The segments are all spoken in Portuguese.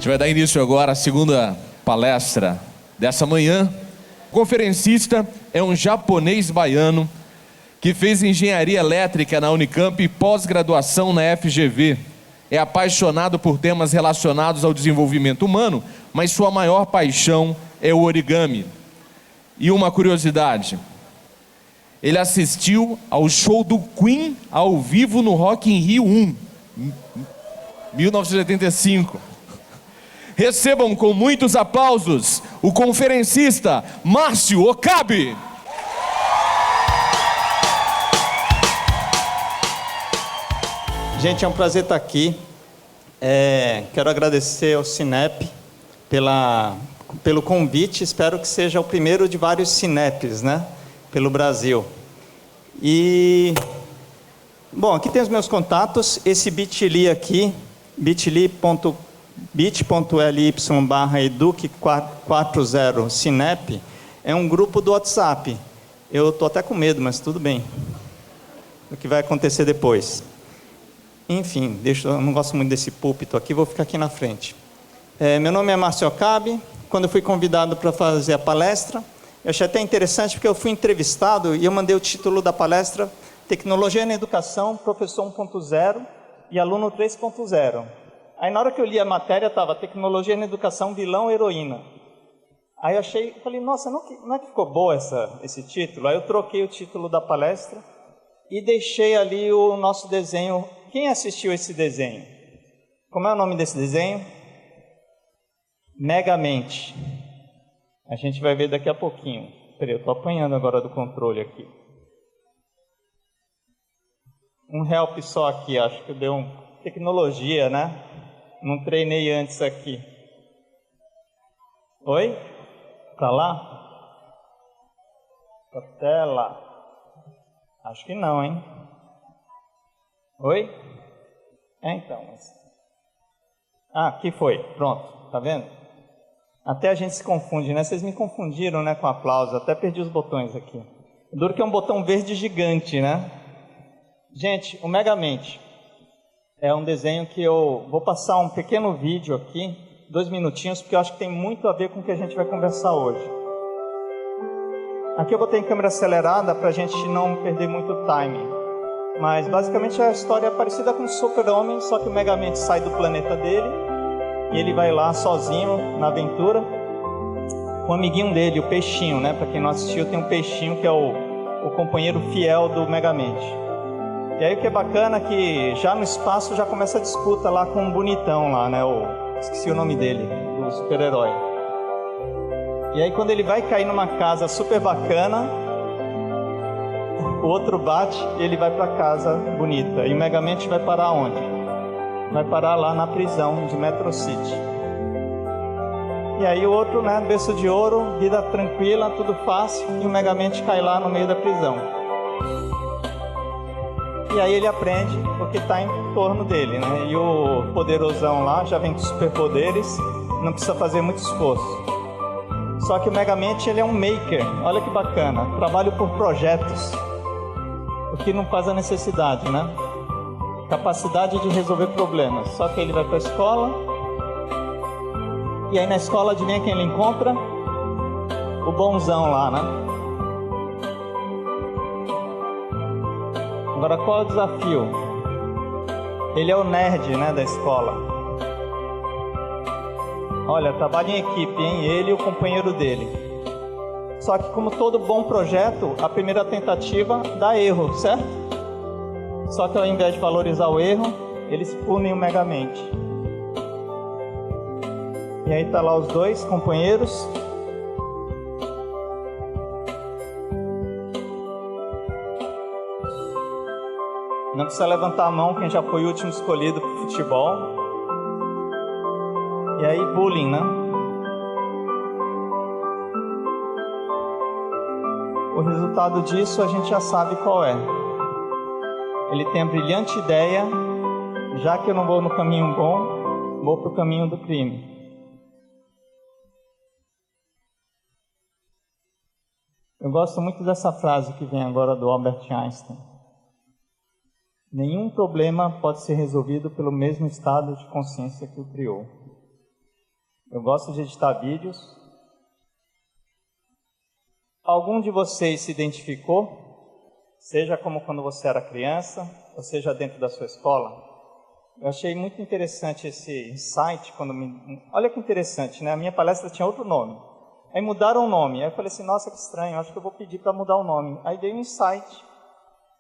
gente vai dar início agora à segunda palestra dessa manhã. O conferencista é um japonês baiano que fez engenharia elétrica na Unicamp e pós-graduação na FGV. É apaixonado por temas relacionados ao desenvolvimento humano, mas sua maior paixão é o origami. E uma curiosidade, ele assistiu ao show do Queen ao vivo no Rock in Rio 1, 1985. Recebam com muitos aplausos o conferencista Márcio Okabe. Gente, é um prazer estar aqui. Quero agradecer ao Cinep pelo convite. Espero que seja o primeiro de vários Cinepes, né? Pelo Brasil. E, bom, aqui tem os meus contatos. Esse bit.ly aqui, bit.ly/educ40 Cinep, é um grupo do WhatsApp. Eu estou até com medo, mas tudo bem. O que vai acontecer depois. Enfim, eu não gosto muito desse púlpito aqui, vou ficar aqui na frente. Meu nome é Márcio Okabe. Quando eu fui convidado para fazer a palestra, eu achei até interessante porque eu fui entrevistado e eu mandei o título da palestra Tecnologia na Educação, Professor 1.0 e Aluno 3.0. Aí na hora que eu li a matéria estava Tecnologia na Educação, Vilão, Heroína. Aí eu falei, nossa, não é que ficou boa esse título? Aí eu troquei o título da palestra e deixei ali o nosso desenho. Quem assistiu esse desenho? Como é o nome desse desenho? Megamente. A gente vai ver daqui a pouquinho. Peraí, eu estou apanhando agora do controle aqui. Um help só aqui, acho que deu tecnologia, né? Não treinei antes aqui. Oi? Para lá? Para tela? Acho que não, hein? Oi? Então. Aqui foi. Pronto. Tá vendo? Até a gente se confunde, né? Vocês me confundiram, né, com aplauso. Até perdi os botões aqui. Duro que é um botão verde gigante, né? Gente, o Megamente é um desenho que eu vou passar um pequeno vídeo aqui, 2 minutinhos, porque eu acho que tem muito a ver com o que a gente vai conversar hoje. Aqui eu botei em câmera acelerada para a gente não perder muito timing. Mas basicamente a história é parecida com o Super-Homem, só que o Megamente sai do planeta dele e ele vai lá sozinho na aventura com o amiguinho dele, o Peixinho, né? Para quem não assistiu, tem um Peixinho que é o companheiro fiel do Megamente. E aí o que é bacana é que já no espaço já começa a disputa lá com um bonitão lá, né? Esqueci o nome dele, do super-herói. E aí quando ele vai cair numa casa super bacana, o outro bate e ele vai para casa bonita. E o Megamente vai parar onde? Vai parar lá na prisão de Metro City. E aí o outro, né, berço de ouro, vida tranquila, tudo fácil, e o Megamente cai lá no meio da prisão. E aí ele aprende o que está em torno dele, né? E o poderosão lá já vem com superpoderes, não precisa fazer muito esforço. Só que o Megamente, ele é um maker, olha que bacana, trabalha por projetos, o que não faz a necessidade, né? Capacidade de resolver problemas. Só que ele vai para a escola, e aí na escola, adivinha quem ele encontra? O bonzão lá, né? Agora, qual é o desafio? Ele é o nerd, né, da escola. Olha, trabalha em equipe, hein? Ele e o companheiro dele. Só que, como todo bom projeto, a primeira tentativa dá erro, certo? Só que ao invés de valorizar o erro, eles punem o Megamente. E aí tá lá os dois companheiros. Não precisa levantar a mão quem já foi o último escolhido para o futebol. E aí bullying, né? O resultado disso a gente já sabe qual é. Ele tem a brilhante ideia, já que eu não vou no caminho bom, vou para o caminho do crime. Eu gosto muito dessa frase que vem agora do Albert Einstein. Nenhum problema pode ser resolvido pelo mesmo estado de consciência que o criou. Eu gosto de editar vídeos. Algum de vocês se identificou? Seja como quando você era criança, ou seja dentro da sua escola? Eu achei muito interessante esse insight. Olha que interessante, né? A minha palestra tinha outro nome. Aí mudaram o nome. Aí eu falei assim, nossa, que estranho, acho que eu vou pedir para mudar o nome. Aí dei um insight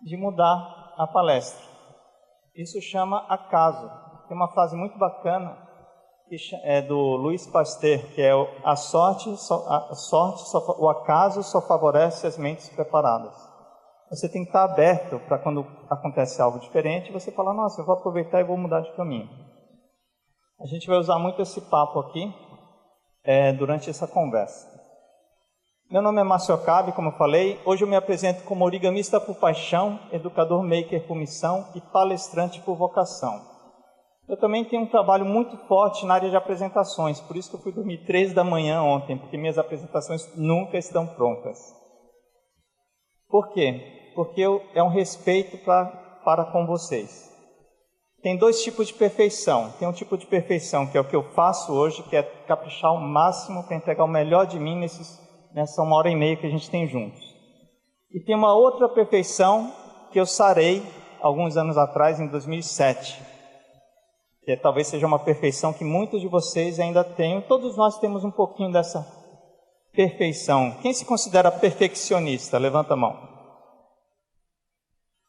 de mudar a palestra. Isso chama acaso. Tem uma frase muito bacana, que é do Louis Pasteur, que é o acaso só favorece as mentes preparadas. Você tem que estar aberto para quando acontece algo diferente, você falar, nossa, eu vou aproveitar e vou mudar de caminho. A gente vai usar muito esse papo aqui durante essa conversa. Meu nome é Márcio Okabe, como eu falei. Hoje eu me apresento como origamista por paixão, educador maker por missão e palestrante por vocação. Eu também tenho um trabalho muito forte na área de apresentações, por isso que eu fui dormir 3 da manhã ontem, porque minhas apresentações nunca estão prontas. Por quê? Porque é um respeito para com vocês. Tem 2 tipos de perfeição. Tem um tipo de perfeição que é o que eu faço hoje, que é caprichar ao máximo para entregar o melhor de mim nessa 1h30 que a gente tem juntos. E tem uma outra perfeição que eu sarei alguns anos atrás, em 2007. Que talvez seja uma perfeição que muitos de vocês ainda tenham. Todos nós temos um pouquinho dessa perfeição. Quem se considera perfeccionista? Levanta a mão.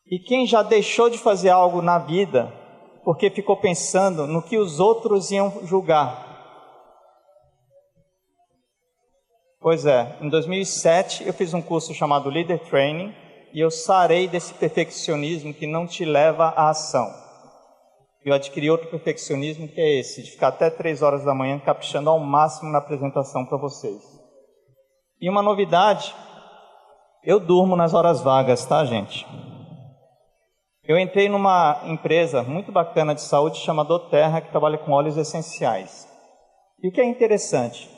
E quem já deixou de fazer algo na vida porque ficou pensando no que os outros iam julgar? Pois é, em 2007 eu fiz um curso chamado Leader Training e eu sarei desse perfeccionismo que não te leva à ação. Eu adquiri outro perfeccionismo, que é esse, de ficar até 3 horas da manhã caprichando ao máximo na apresentação para vocês. E uma novidade, eu durmo nas horas vagas, tá, gente? Eu entrei numa empresa muito bacana de saúde chamada Doterra, que trabalha com óleos essenciais. E o que é interessante,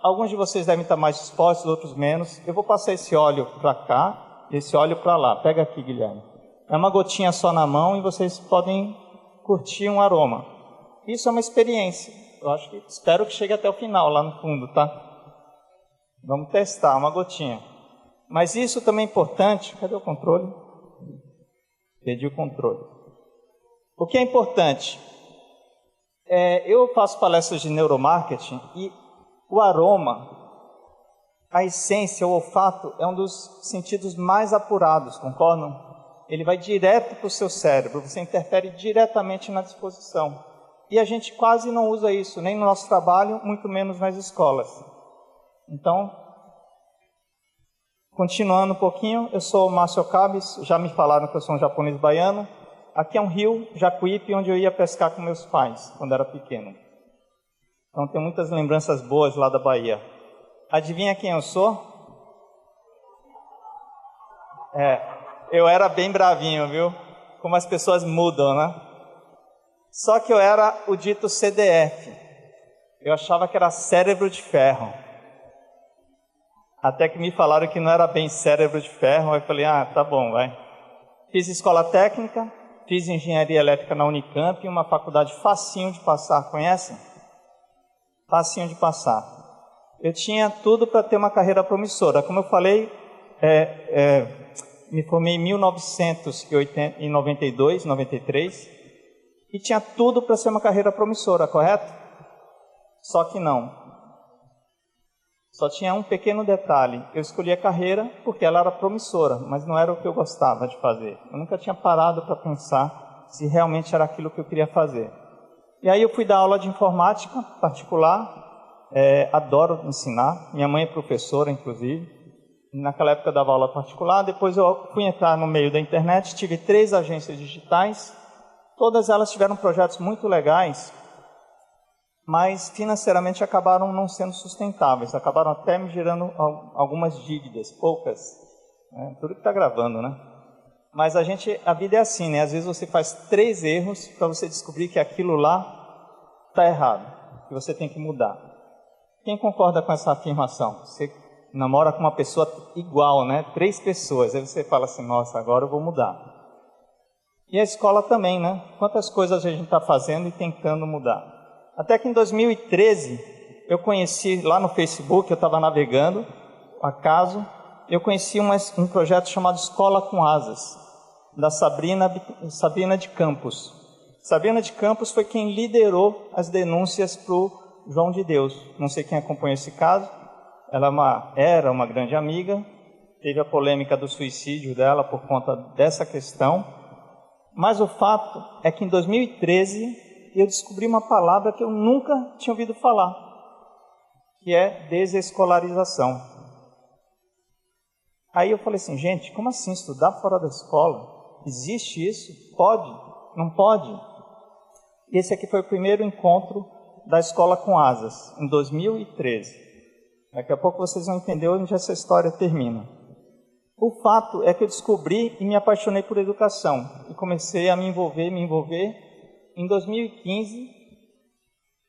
alguns de vocês devem estar mais dispostos, outros menos. Eu vou passar esse óleo para cá e esse óleo para lá. Pega aqui, Guilherme. É uma gotinha só na mão e vocês podem curtir um aroma. Isso é uma experiência. Espero que chegue até o final, lá no fundo, tá? Vamos testar, uma gotinha. Mas isso também é importante. Cadê o controle? Perdi o controle. O que é importante? Eu faço palestras de neuromarketing e o aroma, a essência, o olfato, é um dos sentidos mais apurados, concordam? Ele vai direto para o seu cérebro, você interfere diretamente na disposição. E a gente quase não usa isso, nem no nosso trabalho, muito menos nas escolas. Então, continuando um pouquinho, eu sou o Márcio Okabe, já me falaram que eu sou um japonês baiano. Aqui é um rio, Jacuípe, onde eu ia pescar com meus pais, quando era pequeno. Então, tenho muitas lembranças boas lá da Bahia. Adivinha quem eu sou? Eu era bem bravinho, viu? Como as pessoas mudam, né? Só que eu era o dito CDF. Eu achava que era cérebro de ferro. Até que me falaram que não era bem cérebro de ferro. Aí eu falei, tá bom, vai. Fiz escola técnica, fiz engenharia elétrica na Unicamp, uma faculdade facinho de passar, conhecem? Facinho de passar. Eu tinha tudo para ter uma carreira promissora. Como eu falei, me formei em 1992, 93, e tinha tudo para ser uma carreira promissora, correto? Só que não. Só tinha um pequeno detalhe. Eu escolhi a carreira porque ela era promissora, mas não era o que eu gostava de fazer. Eu nunca tinha parado para pensar se realmente era aquilo que eu queria fazer. E aí eu fui dar aula de informática particular, adoro ensinar, minha mãe é professora, inclusive. Naquela época eu dava aula particular, depois eu fui entrar no meio da internet, tive 3 agências digitais, todas elas tiveram projetos muito legais, mas financeiramente acabaram não sendo sustentáveis, acabaram até me gerando algumas dívidas, poucas, tudo que está gravando, né? Mas a vida é assim, né? Às vezes você faz 3 erros para você descobrir que aquilo lá está errado, que você tem que mudar. Quem concorda com essa afirmação? Você namora com uma pessoa igual, né? 3 pessoas. Aí você fala assim, nossa, agora eu vou mudar. E a escola também, né? Quantas coisas a gente está fazendo e tentando mudar. Até que em 2013, eu conheci lá no Facebook, eu estava navegando, acaso, eu conheci um projeto chamado Escola com Asas, da Sabrina de Campos. Sabrina de Campos foi quem liderou as denúncias para o João de Deus. Não sei quem acompanhou esse caso. Ela era uma grande amiga, teve a polêmica do suicídio dela por conta dessa questão. Mas o fato é que em 2013 eu descobri uma palavra que eu nunca tinha ouvido falar, que é desescolarização. Aí eu falei assim, gente, como assim estudar fora da escola? Existe isso? Pode? Não pode? Esse aqui foi o primeiro encontro da Escola com Asas, em 2013. Daqui a pouco vocês vão entender onde essa história termina. O fato é que eu descobri e me apaixonei por educação. E comecei a me envolver. Em 2015,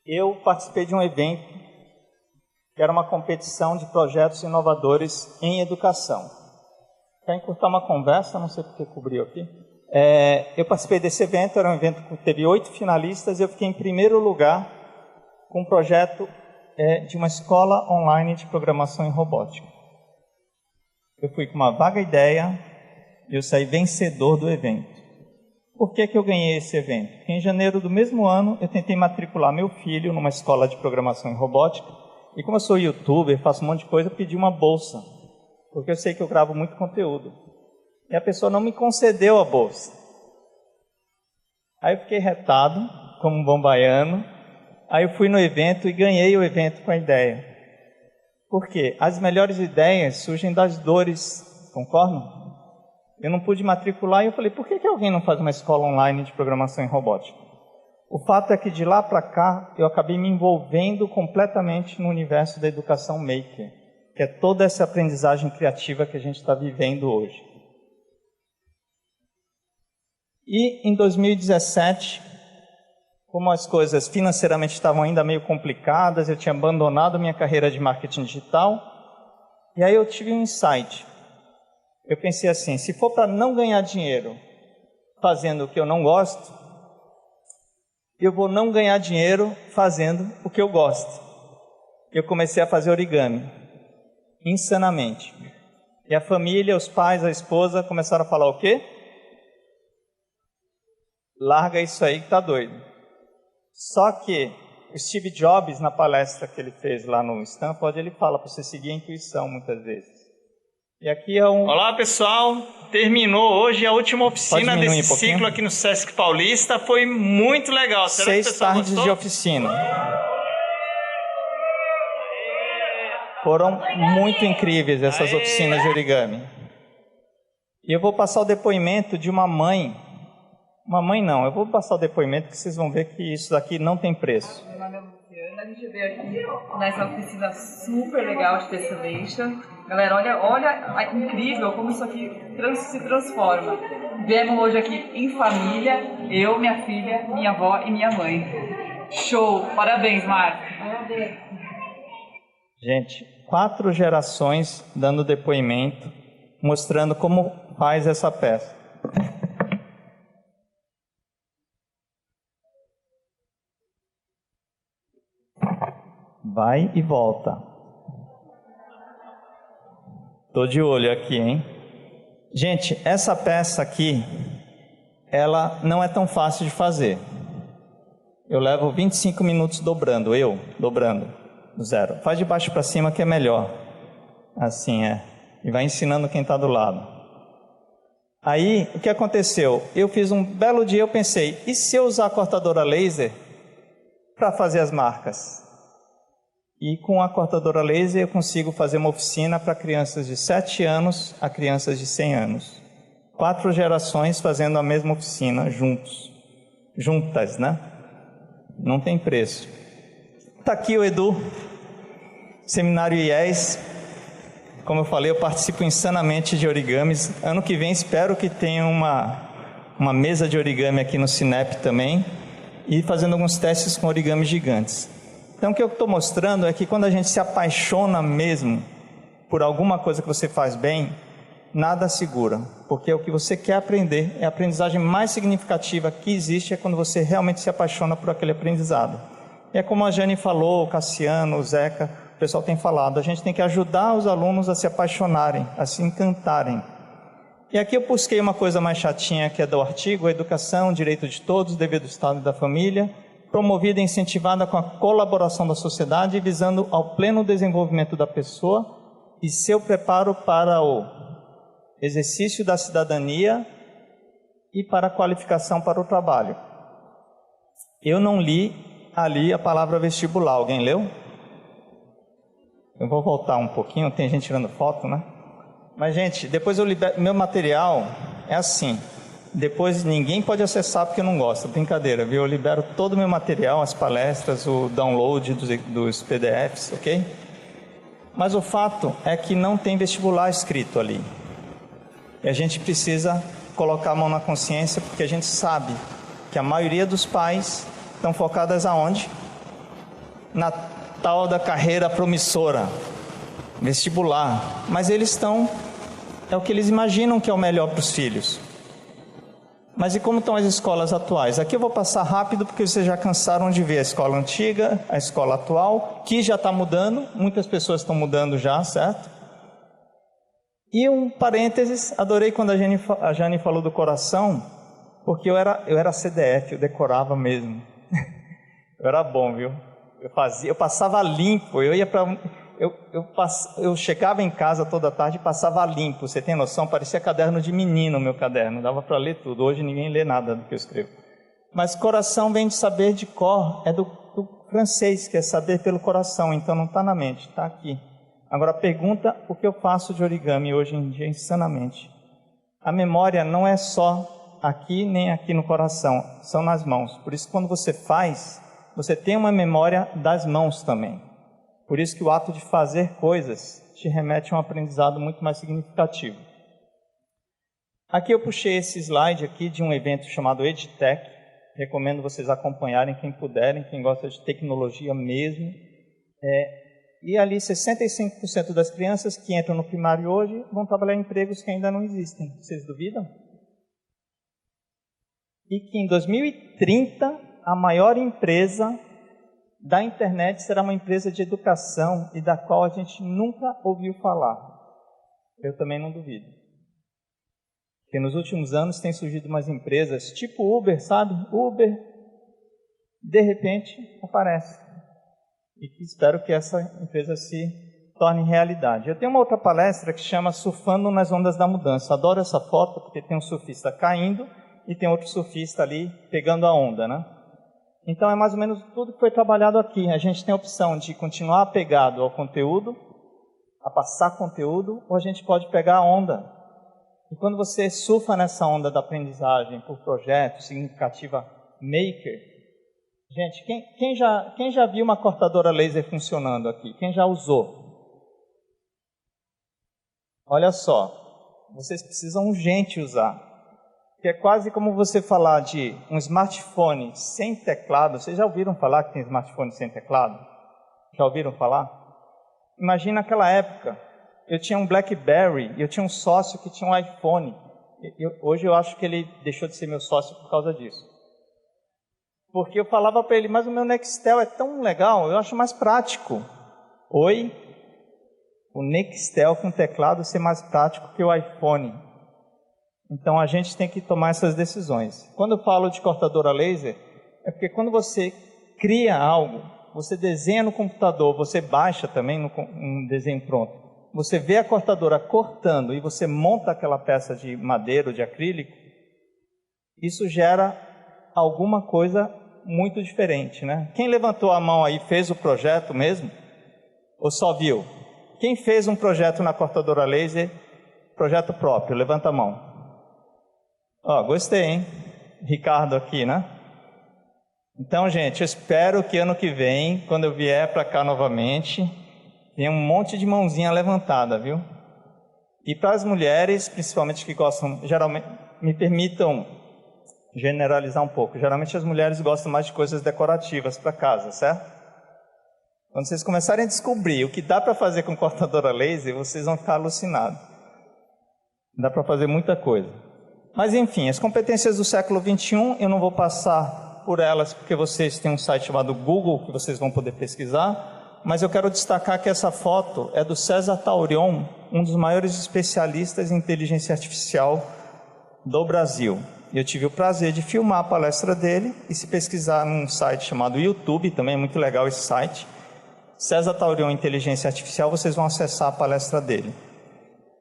eu participei de um evento que era uma competição de projetos inovadores em educação. Para encurtar uma conversa, não sei porque cobriu aqui, eu participei desse evento, era um evento que teve 8 finalistas, e eu fiquei em primeiro lugar com um projeto de uma escola online de programação em robótica. Eu fui com uma vaga ideia e eu saí vencedor do evento. Por que eu ganhei esse evento? Porque em janeiro do mesmo ano eu tentei matricular meu filho numa escola de programação em robótica, e como eu sou youtuber, faço um monte de coisa, eu pedi uma bolsa, porque eu sei que eu gravo muito conteúdo. E a pessoa não me concedeu a bolsa. Aí eu fiquei retado, como um bom baiano. Aí eu fui no evento e ganhei o evento com a ideia. Por quê? As melhores ideias surgem das dores, concordam? Eu não pude matricular e eu falei, por que alguém não faz uma escola online de programação em robótica? O fato é que de lá para cá, eu acabei me envolvendo completamente no universo da educação maker, que é toda essa aprendizagem criativa que a gente está vivendo hoje. E em 2017, como as coisas financeiramente estavam ainda meio complicadas, eu tinha abandonado minha carreira de marketing digital, e aí eu tive um insight. Eu pensei assim, se for para não ganhar dinheiro fazendo o que eu não gosto, eu vou não ganhar dinheiro fazendo o que eu gosto. Eu comecei a fazer origami, insanamente. E a família, os pais, a esposa começaram a falar o quê? Larga isso aí que tá doido. Só que o Steve Jobs, na palestra que ele fez lá no Stanford, ele fala para você seguir a intuição muitas vezes. E aqui é um... Olá pessoal, terminou hoje a última oficina desse ciclo aqui no Sesc Paulista, foi muito legal. 6 tardes de oficina. Foram muito incríveis essas oficinas de origami. E eu vou passar o depoimento de uma mãe. Uma mãe não, eu vou passar o depoimento que vocês vão ver que isso daqui não tem preço. Meu nome é Luciana, a gente veio aqui nessa oficina super legal de Tessellation. Galera, olha incrível como isso aqui se transforma. Viemos hoje aqui em família, eu, minha filha, minha avó e minha mãe. Show! Parabéns, Marcos! Parabéns! Gente, 4 gerações dando depoimento, mostrando como faz essa peça. Vai e volta. Tô de olho aqui, hein? Gente, essa peça aqui, ela não é tão fácil de fazer. Eu levo 25 minutos dobrando, do zero. Faz de baixo para cima que é melhor. Assim é. E vai ensinando quem está do lado. Aí, o que aconteceu? Eu fiz um belo dia, eu pensei, e se eu usar a cortadora laser para fazer as marcas? E com a cortadora laser eu consigo fazer uma oficina para crianças de 7 anos a crianças de 100 anos. 4 gerações fazendo a mesma oficina juntas, né? Não tem preço. Está aqui o Edu, Seminário IES. Como eu falei, eu participo insanamente de origamis. Ano que vem espero que tenha uma mesa de origami aqui no Cinep também. E fazendo alguns testes com origamis gigantes. Então o que eu estou mostrando é que quando a gente se apaixona mesmo por alguma coisa que você faz bem, nada segura, porque o que você quer aprender é a aprendizagem mais significativa que existe, é quando você realmente se apaixona por aquele aprendizado. E é como a Jane falou, o Cassiano, o Zeca, o pessoal tem falado, a gente tem que ajudar os alunos a se apaixonarem, a se encantarem. E aqui eu busquei uma coisa mais chatinha, que é do artigo: a educação, direito de todos, dever do Estado e da família, promovida e incentivada com a colaboração da sociedade, visando ao pleno desenvolvimento da pessoa e seu preparo para o exercício da cidadania e para a qualificação para o trabalho. Eu não li ali a palavra vestibular. Alguém leu? Eu vou voltar um pouquinho, tem gente tirando foto, né? Mas, gente, depois eu libero... Meu material é assim. Depois ninguém pode acessar porque não gosta. Brincadeira, viu? Eu libero todo o meu material, as palestras, o download dos PDFs, ok? Mas o fato é que não tem vestibular escrito ali. E a gente precisa colocar a mão na consciência, porque a gente sabe que a maioria dos pais estão focadas aonde? Na tal da carreira promissora, vestibular. Mas eles estão... É o que eles imaginam que é o melhor para os filhos. Mas e como estão as escolas atuais? Aqui eu vou passar rápido, porque vocês já cansaram de ver a escola antiga, a escola atual, que já está mudando, muitas pessoas estão mudando já, certo? E um parênteses, adorei quando a Jane falou do coração, porque eu era CDF, eu decorava mesmo. Eu era bom, viu? Eu passava limpo, eu chegava em casa toda tarde e passava limpo. Você tem noção? Parecia caderno de menino o meu caderno, dava para ler tudo. Hoje ninguém lê nada do que eu escrevo. Mas coração vem de saber de cor, é do francês, que é saber pelo coração, então não está na mente, está aqui. Agora pergunta o que eu faço de origami hoje em dia insanamente. A memória não é só aqui nem aqui no coração, são nas mãos. Por isso, quando você faz, você tem uma memória das mãos também. Por isso que o ato de fazer coisas te remete a um aprendizado muito mais significativo. Aqui eu puxei esse slide aqui de um evento chamado EdTech. Recomendo vocês acompanharem, quem puderem, quem gosta de tecnologia mesmo. E ali 65% das crianças que entram no primário hoje vão trabalhar em empregos que ainda não existem. Vocês duvidam? E que em 2030 a maior empresa da internet será uma empresa de educação e da qual a gente nunca ouviu falar. Eu também não duvido. Porque nos últimos anos tem surgido umas empresas tipo Uber, sabe? Uber, de repente, aparece. E que espero que essa empresa se torne realidade. Eu tenho uma outra palestra que chama Surfando nas Ondas da Mudança. Adoro essa foto porque tem um surfista caindo e tem outro surfista ali pegando a onda, né? Então é mais ou menos tudo que foi trabalhado aqui. A gente tem a opção de continuar apegado ao conteúdo, a passar conteúdo, ou a gente pode pegar a onda. E quando você surfa nessa onda da aprendizagem por projeto, significativa maker, gente, quem já viu uma cortadora laser funcionando aqui? Quem já usou? Olha só, vocês precisam urgente usar. Que é quase como você falar de um smartphone sem teclado. Vocês já ouviram falar que tem smartphone sem teclado? Já ouviram falar? Imagina aquela época, eu tinha um BlackBerry e eu tinha um sócio que tinha um iPhone. Hoje eu acho que ele deixou de ser meu sócio por causa disso. Porque eu falava para ele, mas o meu Nextel é tão legal, eu acho mais prático. Oi? O Nextel com teclado ser mais prático que o iPhone. Então a gente tem que tomar essas decisões. Quando eu falo de cortadora laser, é porque quando você cria algo, você desenha no computador, você baixa também um desenho pronto. Você vê a cortadora cortando e você monta aquela peça de madeira ou de acrílico, isso gera alguma coisa muito diferente, né? Quem levantou a mão aí fez o projeto mesmo? Ou só viu? Quem fez um projeto na cortadora laser, projeto próprio? Levanta a mão. Ó, gostei, hein? Ricardo aqui, né? Então, gente, eu espero que ano que vem, quando eu vier para cá novamente, tenha um monte de mãozinha levantada, viu? E para as mulheres, principalmente que gostam, geralmente, me permitam generalizar um pouco. Geralmente as mulheres gostam mais de coisas decorativas para casa, certo? Quando vocês começarem a descobrir o que dá para fazer com cortadora laser, vocês vão ficar alucinados. Dá para fazer muita coisa. Mas enfim, as competências do século XXI, eu não vou passar por elas, porque vocês têm um site chamado Google, que vocês vão poder pesquisar, mas eu quero destacar que essa foto é do César Taurion, um dos maiores especialistas em inteligência artificial do Brasil. Eu tive o prazer de filmar a palestra dele, e se pesquisar num site chamado YouTube, também é muito legal esse site, César Taurion Inteligência Artificial, vocês vão acessar a palestra dele.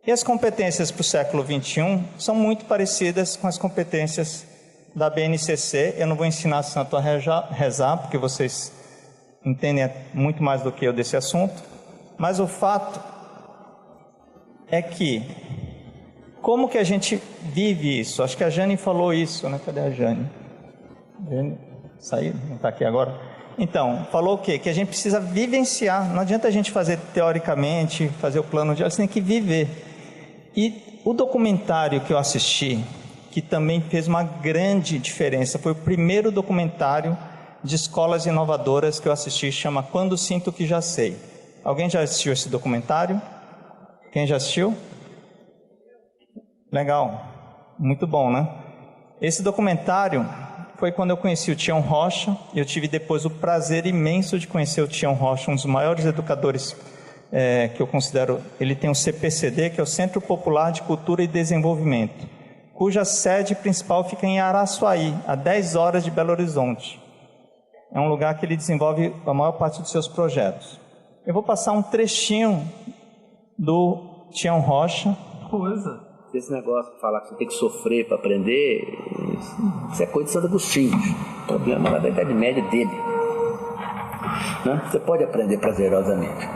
E as competências para o século XXI são muito parecidas com as competências da BNCC. Eu não vou ensinar santo a rezar, porque vocês entendem muito mais do que eu desse assunto, mas o fato é que, como que a gente vive isso? Acho que a Jane falou isso, né? Cadê a Jane? Jane saiu? Não está aqui agora? Então, falou o quê? Que a gente precisa vivenciar, não adianta a gente fazer teoricamente, fazer o plano de aula, você tem que viver. E o documentário que eu assisti, que também fez uma grande diferença, foi o primeiro documentário de escolas inovadoras que eu assisti, chama Quando Sinto Que Já Sei. Alguém já assistiu esse documentário? Quem já assistiu? Legal, muito bom, né? Esse documentário foi quando eu conheci o Tião Rocha. Eu tive depois o prazer imenso de conhecer o Tião Rocha, um dos maiores educadores que eu considero. Ele tem o CPCD, que é o Centro Popular de Cultura e Desenvolvimento, cuja sede principal fica em Araçuaí, a 10 horas de Belo Horizonte. É um lugar que ele desenvolve a maior parte dos seus projetos. Eu vou passar um trechinho do Tião Rocha. Esse negócio de falar que você tem que sofrer para aprender, isso é coisa de Santo Agostinho. O problema lá da Idade Média dele. Né? Você pode aprender prazerosamente.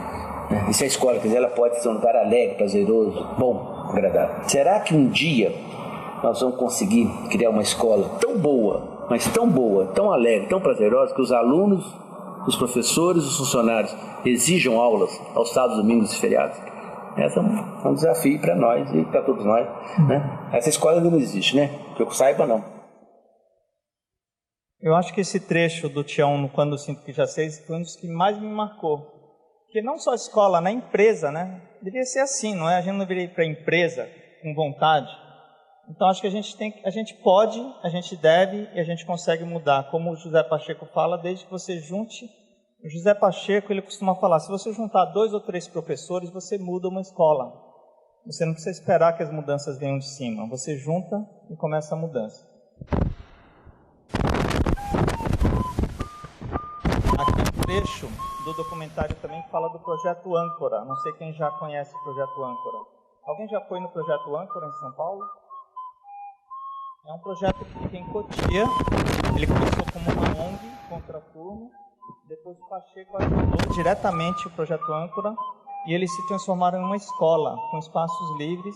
Né? E se a escola quiser, ela pode ser um lugar alegre, prazeroso, bom, agradável. Será que um dia nós vamos conseguir criar uma escola tão boa, mas tão boa, tão alegre, tão prazerosa, que os alunos, os professores, os funcionários exijam aulas aos sábados, domingos e feriados? Esse é um desafio para nós e para todos nós, né? Essa escola ainda não existe, né? Que eu saiba, não. Eu acho que esse trecho do Tião, Quando Sinto Que Já Sei, foi um dos que mais me marcou. Porque não só a escola, na empresa, né? Deveria ser assim, não é? A gente não deveria ir para a empresa com vontade. Então acho que a gente pode, a gente deve e a gente consegue mudar. Como o José Pacheco fala, desde que você junte. O José Pacheco, ele costuma falar, se você juntar 2 ou 3 professores, você muda uma escola. Você não precisa esperar que as mudanças venham de cima. Você junta e começa a mudança. Aqui um trecho do documentário também que fala do Projeto Âncora. Não sei quem já conhece o Projeto Âncora. Alguém já foi no Projeto Âncora em São Paulo? É um projeto que fica em Cotia. Ele começou como uma ONG, contraturno. Depois o Pacheco ajudou diretamente o Projeto Âncora e eles se transformaram em uma escola com espaços livres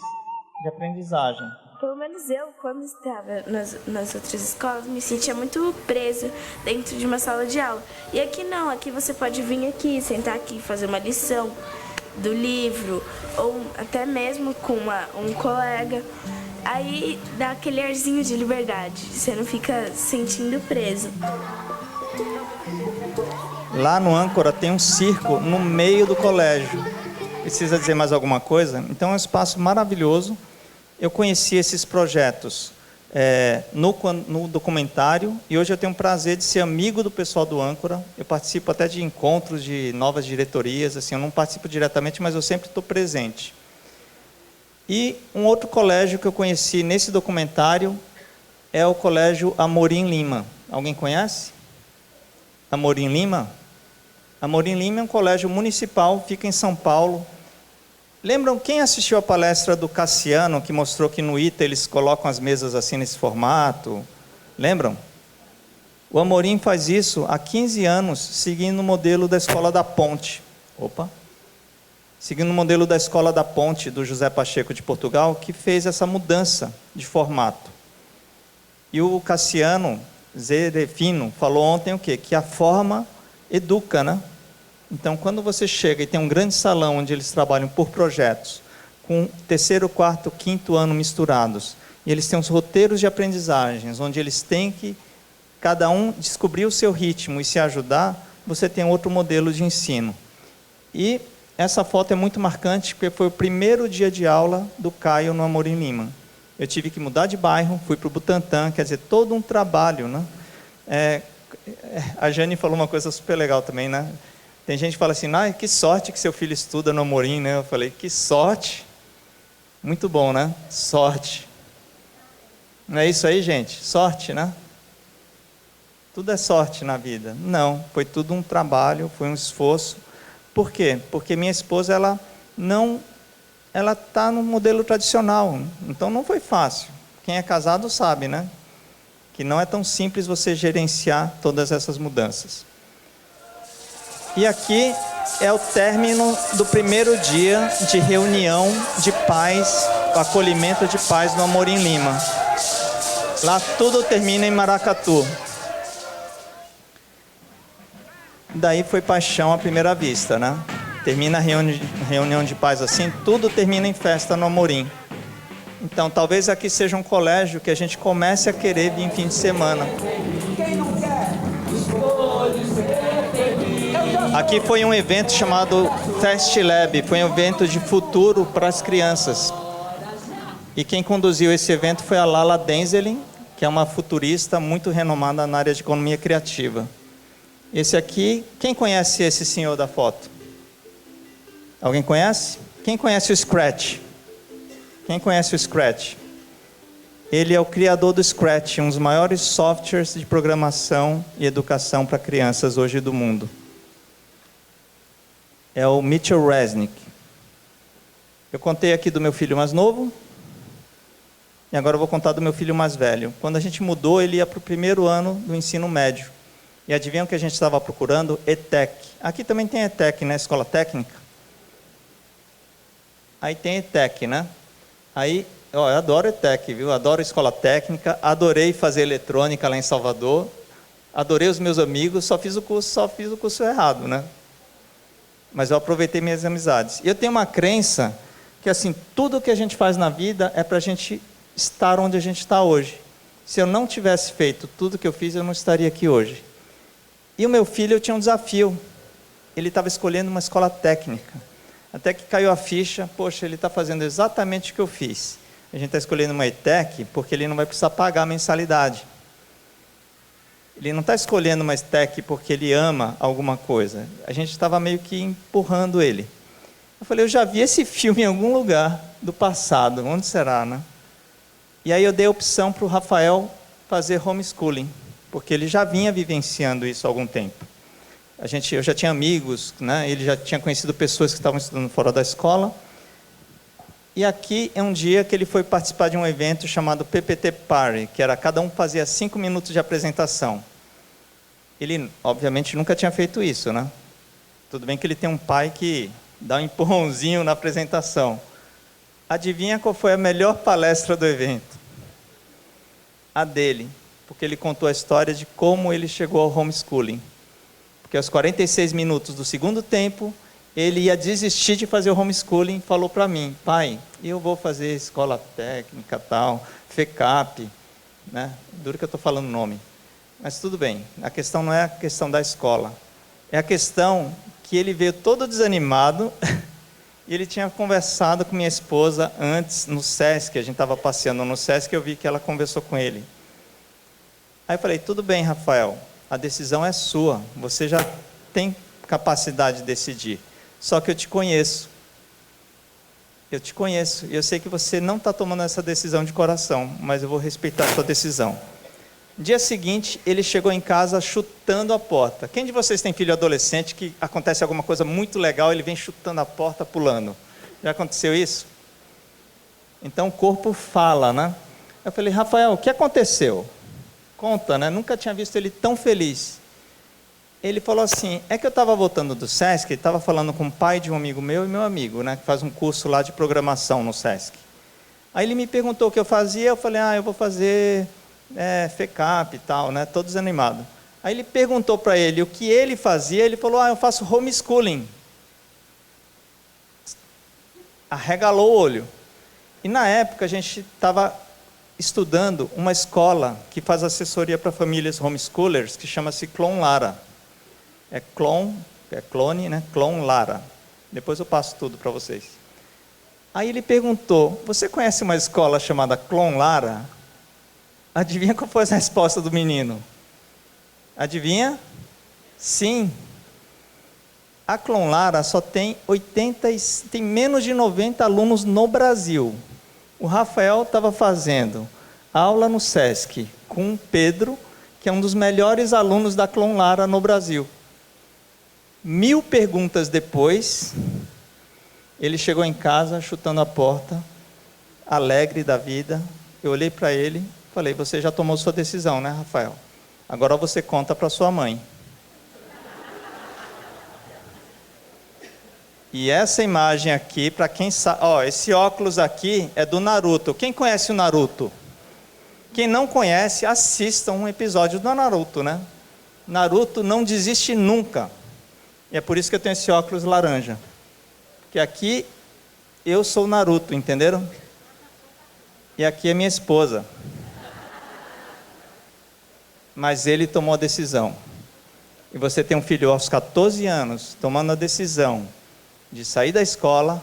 de aprendizagem. Pelo menos eu, quando estava nas outras escolas, me sentia muito presa dentro de uma sala de aula. E aqui não, aqui você pode vir aqui, sentar aqui, fazer uma lição do livro, ou até mesmo com um colega. Aí dá aquele arzinho de liberdade, você não fica se sentindo preso. Lá no Âncora tem um circo no meio do colégio. Precisa dizer mais alguma coisa? Então é um espaço maravilhoso. Eu conheci esses projetos no documentário e hoje eu tenho o prazer de ser amigo do pessoal do Âncora. Eu participo até de encontros de novas diretorias, assim, eu não participo diretamente, mas eu sempre estou presente. E um outro colégio que eu conheci nesse documentário é o Colégio Amorim Lima. Alguém conhece? Amorim Lima? Amorim Lima é um colégio municipal, fica em São Paulo. Lembram quem assistiu a palestra do Cassiano, que mostrou que no ITA eles colocam as mesas assim nesse formato? Lembram? O Amorim faz isso há 15 anos, seguindo o modelo da Escola da Ponte. Seguindo o modelo da Escola da Ponte, do José Pacheco de Portugal, que fez essa mudança de formato. E o Cassiano Zerefino falou ontem o quê? Que a forma educa, né? Então, quando você chega e tem um grande salão onde eles trabalham por projetos, com 3º, 4º, 5º ano misturados, e eles têm os roteiros de aprendizagens, onde eles têm que, cada um, descobrir o seu ritmo e se ajudar, você tem outro modelo de ensino. E essa foto é muito marcante, porque foi o primeiro dia de aula do Caio no Amorim Lima. Eu tive que mudar de bairro, fui para o Butantã, quer dizer, todo um trabalho, né? A Jane falou uma coisa super legal também, né? Tem gente que fala assim, que sorte que seu filho estuda no Amorim, né? Eu falei, que sorte. Muito bom, né? Sorte. Não é isso aí, gente? Sorte, né? Tudo é sorte na vida. Não, foi tudo um trabalho, foi um esforço. Por quê? Porque minha esposa, ela está no modelo tradicional, então não foi fácil. Quem é casado sabe, né? Que não é tão simples você gerenciar todas essas mudanças. E aqui é o término do primeiro dia de reunião de pais, acolhimento de pais no Amorim Lima. Lá tudo termina em maracatu. Daí foi paixão à primeira vista, né? Termina a reunião de pais assim, tudo termina em festa no Amorim. Então, talvez aqui seja um colégio que a gente comece a querer vir em fim de semana. Aqui foi um evento chamado Test Lab, foi um evento de futuro para as crianças. E quem conduziu esse evento foi a Lala Denzelin, que é uma futurista muito renomada na área de economia criativa. Esse aqui, quem conhece esse senhor da foto? Alguém conhece? Quem conhece o Scratch? Quem conhece o Scratch? Ele é o criador do Scratch, um dos maiores softwares de programação e educação para crianças hoje do mundo. É o Mitchell Resnick. Eu contei aqui do meu filho mais novo, e agora eu vou contar do meu filho mais velho. Quando a gente mudou, ele ia para o primeiro ano do ensino médio. E adivinham o que a gente estava procurando? ETEC. Aqui também tem ETEC, né? Escola técnica. Aí tem ETEC, né? Aí, eu adoro ETEC, viu? Adoro escola técnica, adorei fazer eletrônica lá em Salvador, adorei os meus amigos, só fiz o curso errado, né? Mas eu aproveitei minhas amizades. E eu tenho uma crença que, assim, tudo que a gente faz na vida é para a gente estar onde a gente está hoje. Se eu não tivesse feito tudo que eu fiz, eu não estaria aqui hoje. E o meu filho, eu tinha um desafio. Ele estava escolhendo uma escola técnica. Até que caiu a ficha, poxa, ele está fazendo exatamente o que eu fiz. A gente está escolhendo uma ETEC porque ele não vai precisar pagar a mensalidade. Ele não está escolhendo uma ETEC porque ele ama alguma coisa. A gente estava meio que empurrando ele. Eu falei, eu já vi esse filme em algum lugar do passado, onde será, né? E aí eu dei a opção para o Rafael fazer homeschooling, porque ele já vinha vivenciando isso há algum tempo. Eu já tinha amigos, né? Ele já tinha conhecido pessoas que estavam estudando fora da escola. E aqui é um dia que ele foi participar de um evento chamado PPT Party, que era cada um fazia 5 minutos de apresentação. Ele, obviamente, nunca tinha feito isso, né? Tudo bem que ele tem um pai que dá um empurrãozinho na apresentação. Adivinha qual foi a melhor palestra do evento? A dele, porque ele contou a história de como ele chegou ao homeschooling. Porque aos 46 minutos do segundo tempo, ele ia desistir de fazer o homeschooling e falou para mim, pai, eu vou fazer escola técnica, tal, FECAP, né? Duro que eu estou falando o nome. Mas tudo bem, a questão não é a questão da escola. É a questão que ele veio todo desanimado e ele tinha conversado com minha esposa antes no SESC, a gente estava passeando no SESC e eu vi que ela conversou com ele. Aí eu falei, tudo bem, Rafael, a decisão é sua, você já tem capacidade de decidir, só que eu te conheço. Eu te conheço e eu sei que você não está tomando essa decisão de coração, mas eu vou respeitar a sua decisão. No dia seguinte, ele chegou em casa chutando a porta. Quem de vocês tem filho adolescente que acontece alguma coisa muito legal, ele vem chutando a porta, pulando? Já aconteceu isso? Então o corpo fala, né? Eu falei, Rafael, o que aconteceu? Conta, né? Nunca tinha visto ele tão feliz. Ele falou assim, é que eu estava voltando do SESC, estava falando com o pai de um amigo meu e meu amigo, né, que faz um curso lá de programação no SESC. Aí ele me perguntou o que eu fazia, eu falei, eu vou fazer FECAP e tal, né, todo desanimado. Aí ele perguntou para ele o que ele fazia, ele falou, eu faço homeschooling. Arregalou o olho. E na época a gente estava estudando uma escola que faz assessoria para famílias homeschoolers, que chama-se Clone Lara. É clone, né? Clone Lara. Depois eu passo tudo para vocês. Aí ele perguntou, você conhece uma escola chamada Clone Lara? Adivinha qual foi a resposta do menino? Adivinha? Sim. A Clon Lara só tem tem menos de 90 alunos no Brasil. O Rafael estava fazendo aula no Sesc com o Pedro, que é um dos melhores alunos da Clon Lara no Brasil. 1000 perguntas depois, ele chegou em casa chutando a porta, alegre da vida. Eu olhei para ele e falei: você já tomou sua decisão, né, Rafael? Agora você conta para sua mãe. E essa imagem aqui, para quem sabe, esse óculos aqui é do Naruto. Quem conhece o Naruto? Quem não conhece, assista um episódio do Naruto, né? Naruto não desiste nunca. E é por isso que eu tenho esse óculos laranja. Porque aqui eu sou o Naruto, entenderam? E aqui é minha esposa. Mas ele tomou a decisão. E você tem um filho aos 14 anos, tomando a decisão de sair da escola.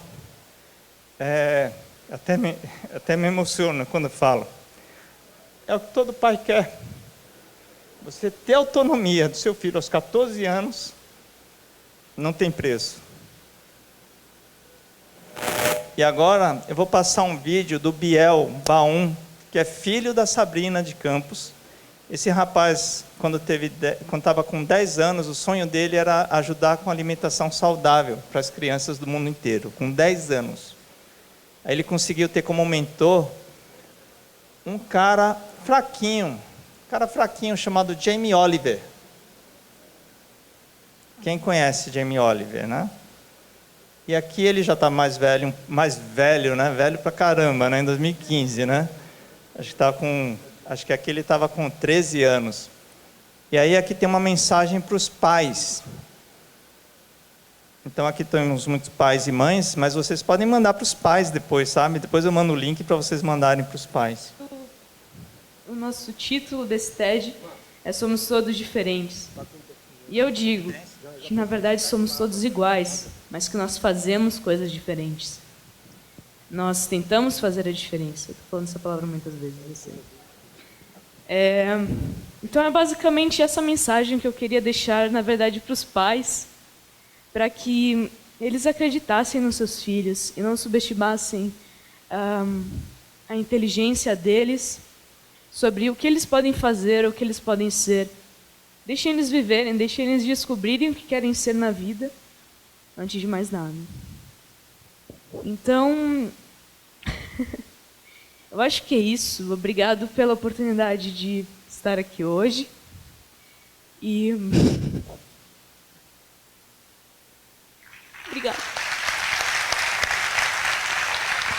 Até me emociona quando falo. É o que todo pai quer. Você ter autonomia do seu filho aos 14 anos, não tem preço. E agora eu vou passar um vídeo do Biel Baum, que é filho da Sabrina de Campos. Esse rapaz, quando estava com 10 anos, o sonho dele era ajudar com alimentação saudável para as crianças do mundo inteiro, com 10 anos. Aí ele conseguiu ter como mentor um cara fraquinho chamado Jamie Oliver. Quem conhece Jamie Oliver, né? E aqui ele já está mais velho, né? Velho pra caramba, né? Em 2015, né? Acho que aqui ele estava com 13 anos. E aí aqui tem uma mensagem para os pais. Então aqui temos muitos pais e mães, mas vocês podem mandar para os pais depois, sabe? Depois eu mando o link para vocês mandarem para os pais. O nosso título desse TED é Somos Todos Diferentes. E eu digo que, na verdade, somos todos iguais, mas que nós fazemos coisas diferentes. Nós tentamos fazer a diferença. Estou falando essa palavra muitas vezes. Eu sei. Então, é basicamente essa mensagem que eu queria deixar, na verdade, para os pais, para que eles acreditassem nos seus filhos e não subestimassem a inteligência deles sobre o que eles podem fazer, o que eles podem ser. Deixem eles viverem, deixem eles descobrirem o que querem ser na vida, antes de mais nada. Então, eu acho que é isso. Obrigado pela oportunidade de estar aqui hoje. E obrigado.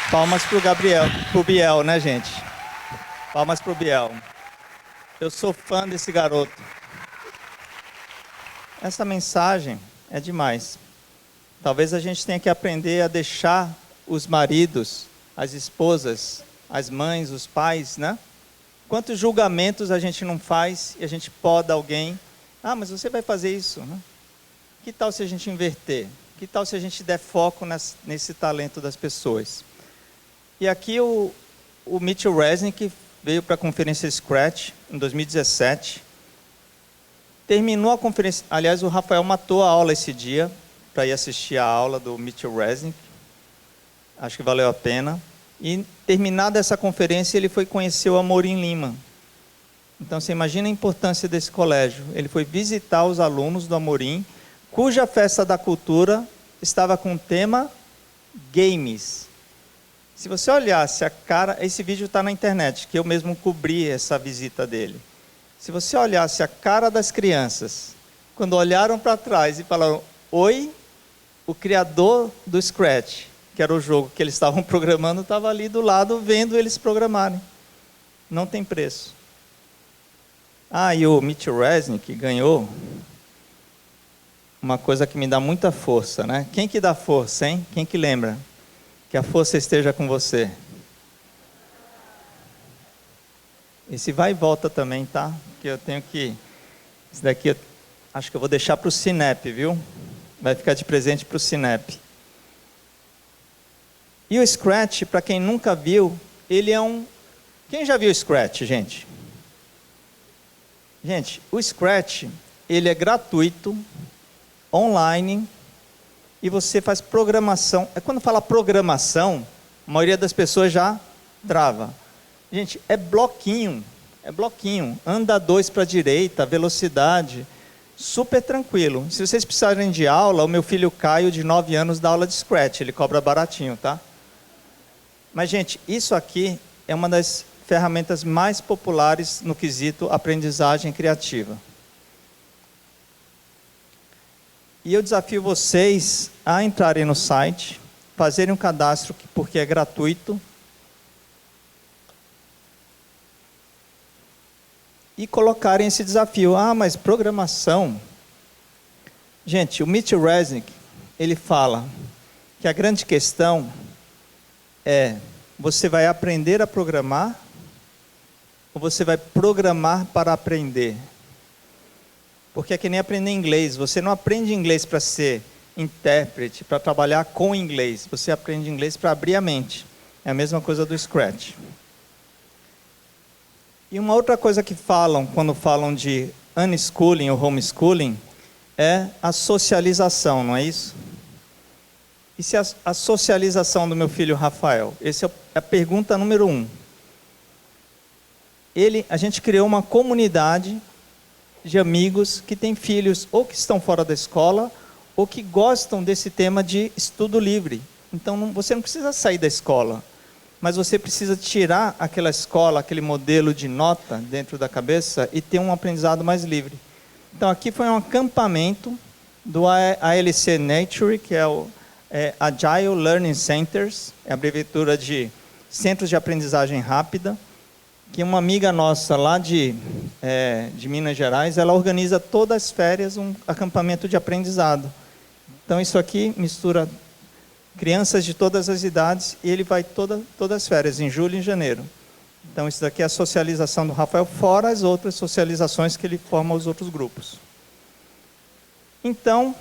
Palmas pro Biel, né, gente? Palmas pro Biel. Eu sou fã desse garoto. Essa mensagem é demais. Talvez a gente tenha que aprender a deixar os maridos, as esposas, as mães, os pais, né? Quantos julgamentos a gente não faz e a gente poda alguém? Ah, mas você vai fazer isso, né? Que tal se a gente inverter? Que tal se a gente der foco nesse talento das pessoas? E aqui o Mitchell Resnick veio para a conferência Scratch em 2017. Terminou a conferência, aliás, o Rafael matou a aula esse dia para ir assistir a aula do Mitchell Resnick. Acho que valeu a pena. E terminada essa conferência, ele foi conhecer o Amorim Lima. Então, você imagina a importância desse colégio. Ele foi visitar os alunos do Amorim, cuja festa da cultura estava com o tema games. Se você olhasse a cara, esse vídeo está na internet, que eu mesmo cobri essa visita dele. Se você olhasse a cara das crianças, quando olharam para trás e falaram, oi, o criador do Scratch, que era o jogo que eles estavam programando, estava ali do lado vendo eles programarem. Não tem preço. Ah, e o Mitchell Resnick ganhou uma coisa que me dá muita força, né? Quem que dá força, hein? Quem que lembra? Que a força esteja com você. Esse vai e volta também, tá? Porque eu tenho que... Esse daqui eu acho que eu vou deixar para o Cinep, viu? Vai ficar de presente para o Cinep. E o Scratch, para quem nunca viu, ele é um... Quem já viu o Scratch, gente? Gente, o Scratch, ele é gratuito, online, e você faz programação. Quando fala programação, a maioria das pessoas já trava. Gente, é bloquinho, anda 2 para a direita, velocidade, super tranquilo. Se vocês precisarem de aula, o meu filho Caio, de 9 anos, dá aula de Scratch, ele cobra baratinho, tá? Mas, gente, isso aqui é uma das ferramentas mais populares no quesito aprendizagem criativa. E eu desafio vocês a entrarem no site, fazerem um cadastro, porque é gratuito, e colocarem esse desafio. Ah, mas programação... Gente, o Mitch Resnick, ele fala que a grande questão é: você vai aprender a programar ou você vai programar para aprender? Porque é que nem aprender inglês. Você não aprende inglês para ser intérprete, para trabalhar com inglês. Você aprende inglês para abrir a mente. É a mesma coisa do Scratch. E uma outra coisa que falam, quando falam de unschooling ou homeschooling, é a socialização, não é isso? E se a socialização do meu filho Rafael? Essa é a pergunta número 1. A gente criou uma comunidade de amigos que têm filhos ou que estão fora da escola ou que gostam desse tema de estudo livre. Então, você não precisa sair da escola, mas você precisa tirar aquela escola, aquele modelo de nota dentro da cabeça e ter um aprendizado mais livre. Então, aqui foi um acampamento do ALC Nature, que é o Agile Learning Centers, é a abreviatura de Centros de Aprendizagem Rápida, que uma amiga nossa lá de Minas Gerais, ela organiza todas as férias um acampamento de aprendizado. Então, isso aqui mistura crianças de todas as idades, e ele vai todas as férias, em julho e em janeiro. Então, isso daqui é a socialização do Rafael, fora as outras socializações que ele forma os outros grupos. Então,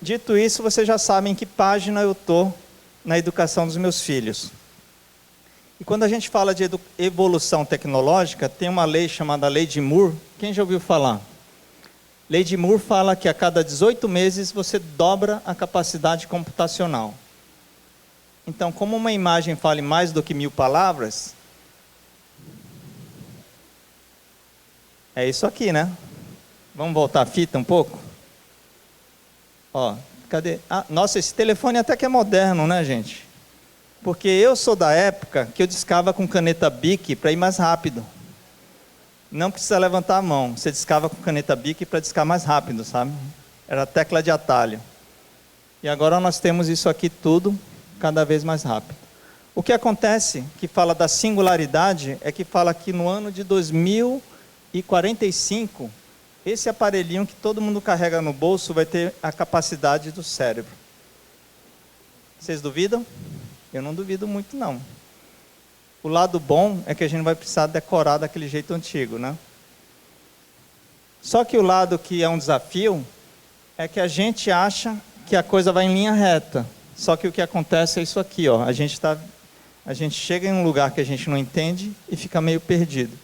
dito isso, vocês já sabem em que página eu estou na educação dos meus filhos. E quando a gente fala de evolução tecnológica, tem uma lei chamada Lei de Moore. Quem já ouviu falar? Lei de Moore fala que a cada 18 meses você dobra a capacidade computacional. Então, como uma imagem fala mais do que 1000 palavras, é isso aqui, né? Vamos voltar a fita um pouco? Ó, cadê? Ah, nossa, esse telefone até que é moderno, né, gente? Porque eu sou da época que eu discava com caneta Bic para ir mais rápido. Não precisa levantar a mão, você discava com caneta Bic para discar mais rápido, sabe? Era tecla de atalho. E agora nós temos isso aqui tudo cada vez mais rápido. O que acontece, que fala da singularidade, é que fala que no ano de 2045, esse aparelhinho que todo mundo carrega no bolso vai ter a capacidade do cérebro. Vocês duvidam? Eu não duvido muito, não. O lado bom é que a gente não vai precisar decorar daquele jeito antigo, né? Só que o lado que é um desafio é que a gente acha que a coisa vai em linha reta. Só que o que acontece é isso aqui, ó. A gente chega em um lugar que a gente não entende e fica meio perdido.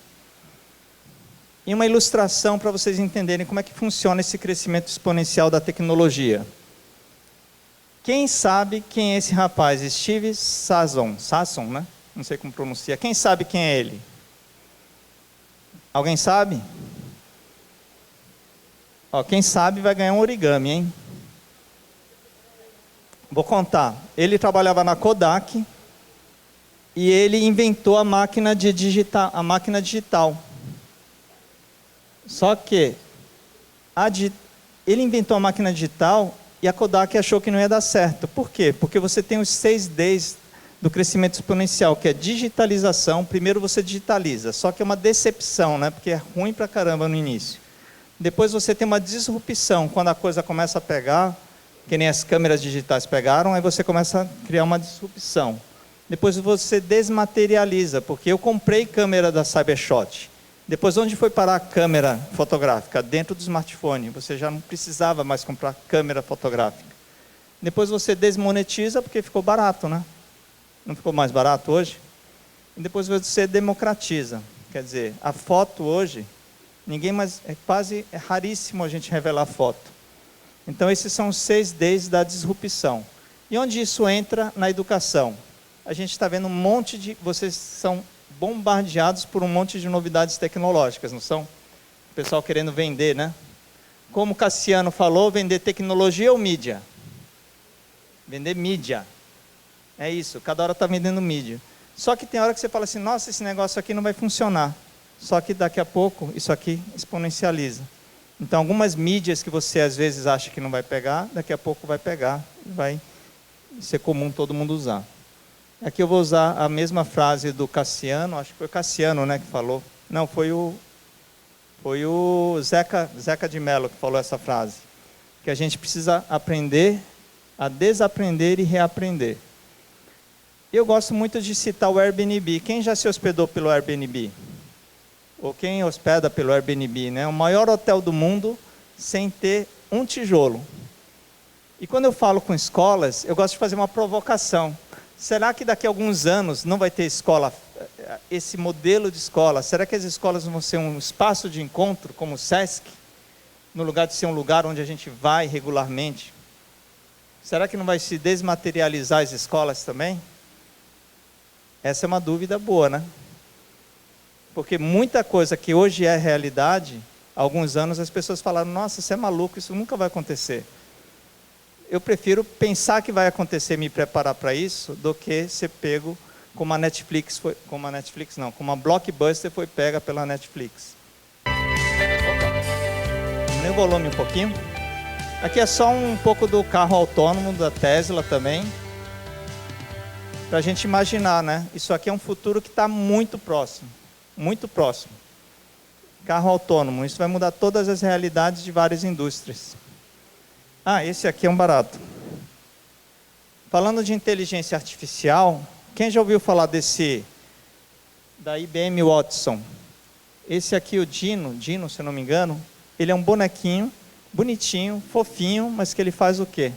E uma ilustração para vocês entenderem como é que funciona esse crescimento exponencial da tecnologia. Quem sabe quem é esse rapaz? Steve Sasson, né? Não sei como pronuncia. Quem sabe quem é ele? Alguém sabe? Ó, quem sabe vai ganhar um origami, hein? Vou contar. Ele trabalhava na Kodak e ele inventou a máquina digital. Só que ele inventou a máquina digital e a Kodak achou que não ia dar certo. Por quê? Porque você tem os 6 Ds do crescimento exponencial, que é digitalização. Primeiro você digitaliza, só que é uma decepção, né? Porque é ruim pra caramba no início. Depois você tem uma disrupção, quando a coisa começa a pegar, que nem as câmeras digitais pegaram, aí você começa a criar uma disrupção. Depois você desmaterializa, porque eu comprei câmera da Cybershot. Depois, onde foi parar a câmera fotográfica? Dentro do smartphone. Você já não precisava mais comprar câmera fotográfica. Depois você desmonetiza, porque ficou barato, né? Não ficou mais barato hoje? E depois você democratiza. Quer dizer, a foto hoje Ninguém mais, é raríssimo a gente revelar foto. Então esses são os 6 Ds da disrupção. E onde isso entra? Na educação. A gente está vendo um monte de... Vocês são bombardeados por um monte de novidades tecnológicas, não são? O pessoal querendo vender, né? Como o Cassiano falou, vender tecnologia ou mídia? Vender mídia. É isso, cada hora está vendendo mídia. Só que tem hora que você fala assim, nossa, esse negócio aqui não vai funcionar. Só que daqui a pouco, isso aqui exponencializa. Então, algumas mídias que você às vezes acha que não vai pegar, daqui a pouco vai pegar, vai ser comum todo mundo usar. Aqui eu vou usar a mesma frase do Cassiano, acho que foi o Cassiano, né, que falou. Não, foi o Zeca de Mello que falou essa frase. Que a gente precisa aprender a desaprender e reaprender. Eu gosto muito de citar o Airbnb. Quem já se hospedou pelo Airbnb? Ou quem hospeda pelo Airbnb, né? O maior hotel do mundo sem ter um tijolo. E quando eu falo com escolas, eu gosto de fazer uma provocação. Será que daqui a alguns anos não vai ter escola, esse modelo de escola? Será que as escolas vão ser um espaço de encontro, como o SESC? No lugar de ser um lugar onde a gente vai regularmente? Será que não vai se desmaterializar as escolas também? Essa é uma dúvida boa, né? Porque muita coisa que hoje é realidade, há alguns anos as pessoas falaram, nossa, você é maluco, isso nunca vai acontecer. Eu prefiro pensar que vai acontecer e me preparar para isso, do que ser pego como a Netflix, como a Blockbuster foi pega pela Netflix. Diminui o volume um pouquinho. Aqui é só um pouco do carro autônomo da Tesla também. Para a gente imaginar, né? Isso aqui é um futuro que está muito próximo. Muito próximo. Carro autônomo, isso vai mudar todas as realidades de várias indústrias. Ah, esse aqui é um barato. Falando de inteligência artificial, quem já ouviu falar da IBM Watson? Esse aqui, o Dino, se eu não me engano, ele é um bonequinho, bonitinho, fofinho, mas que ele faz o quê?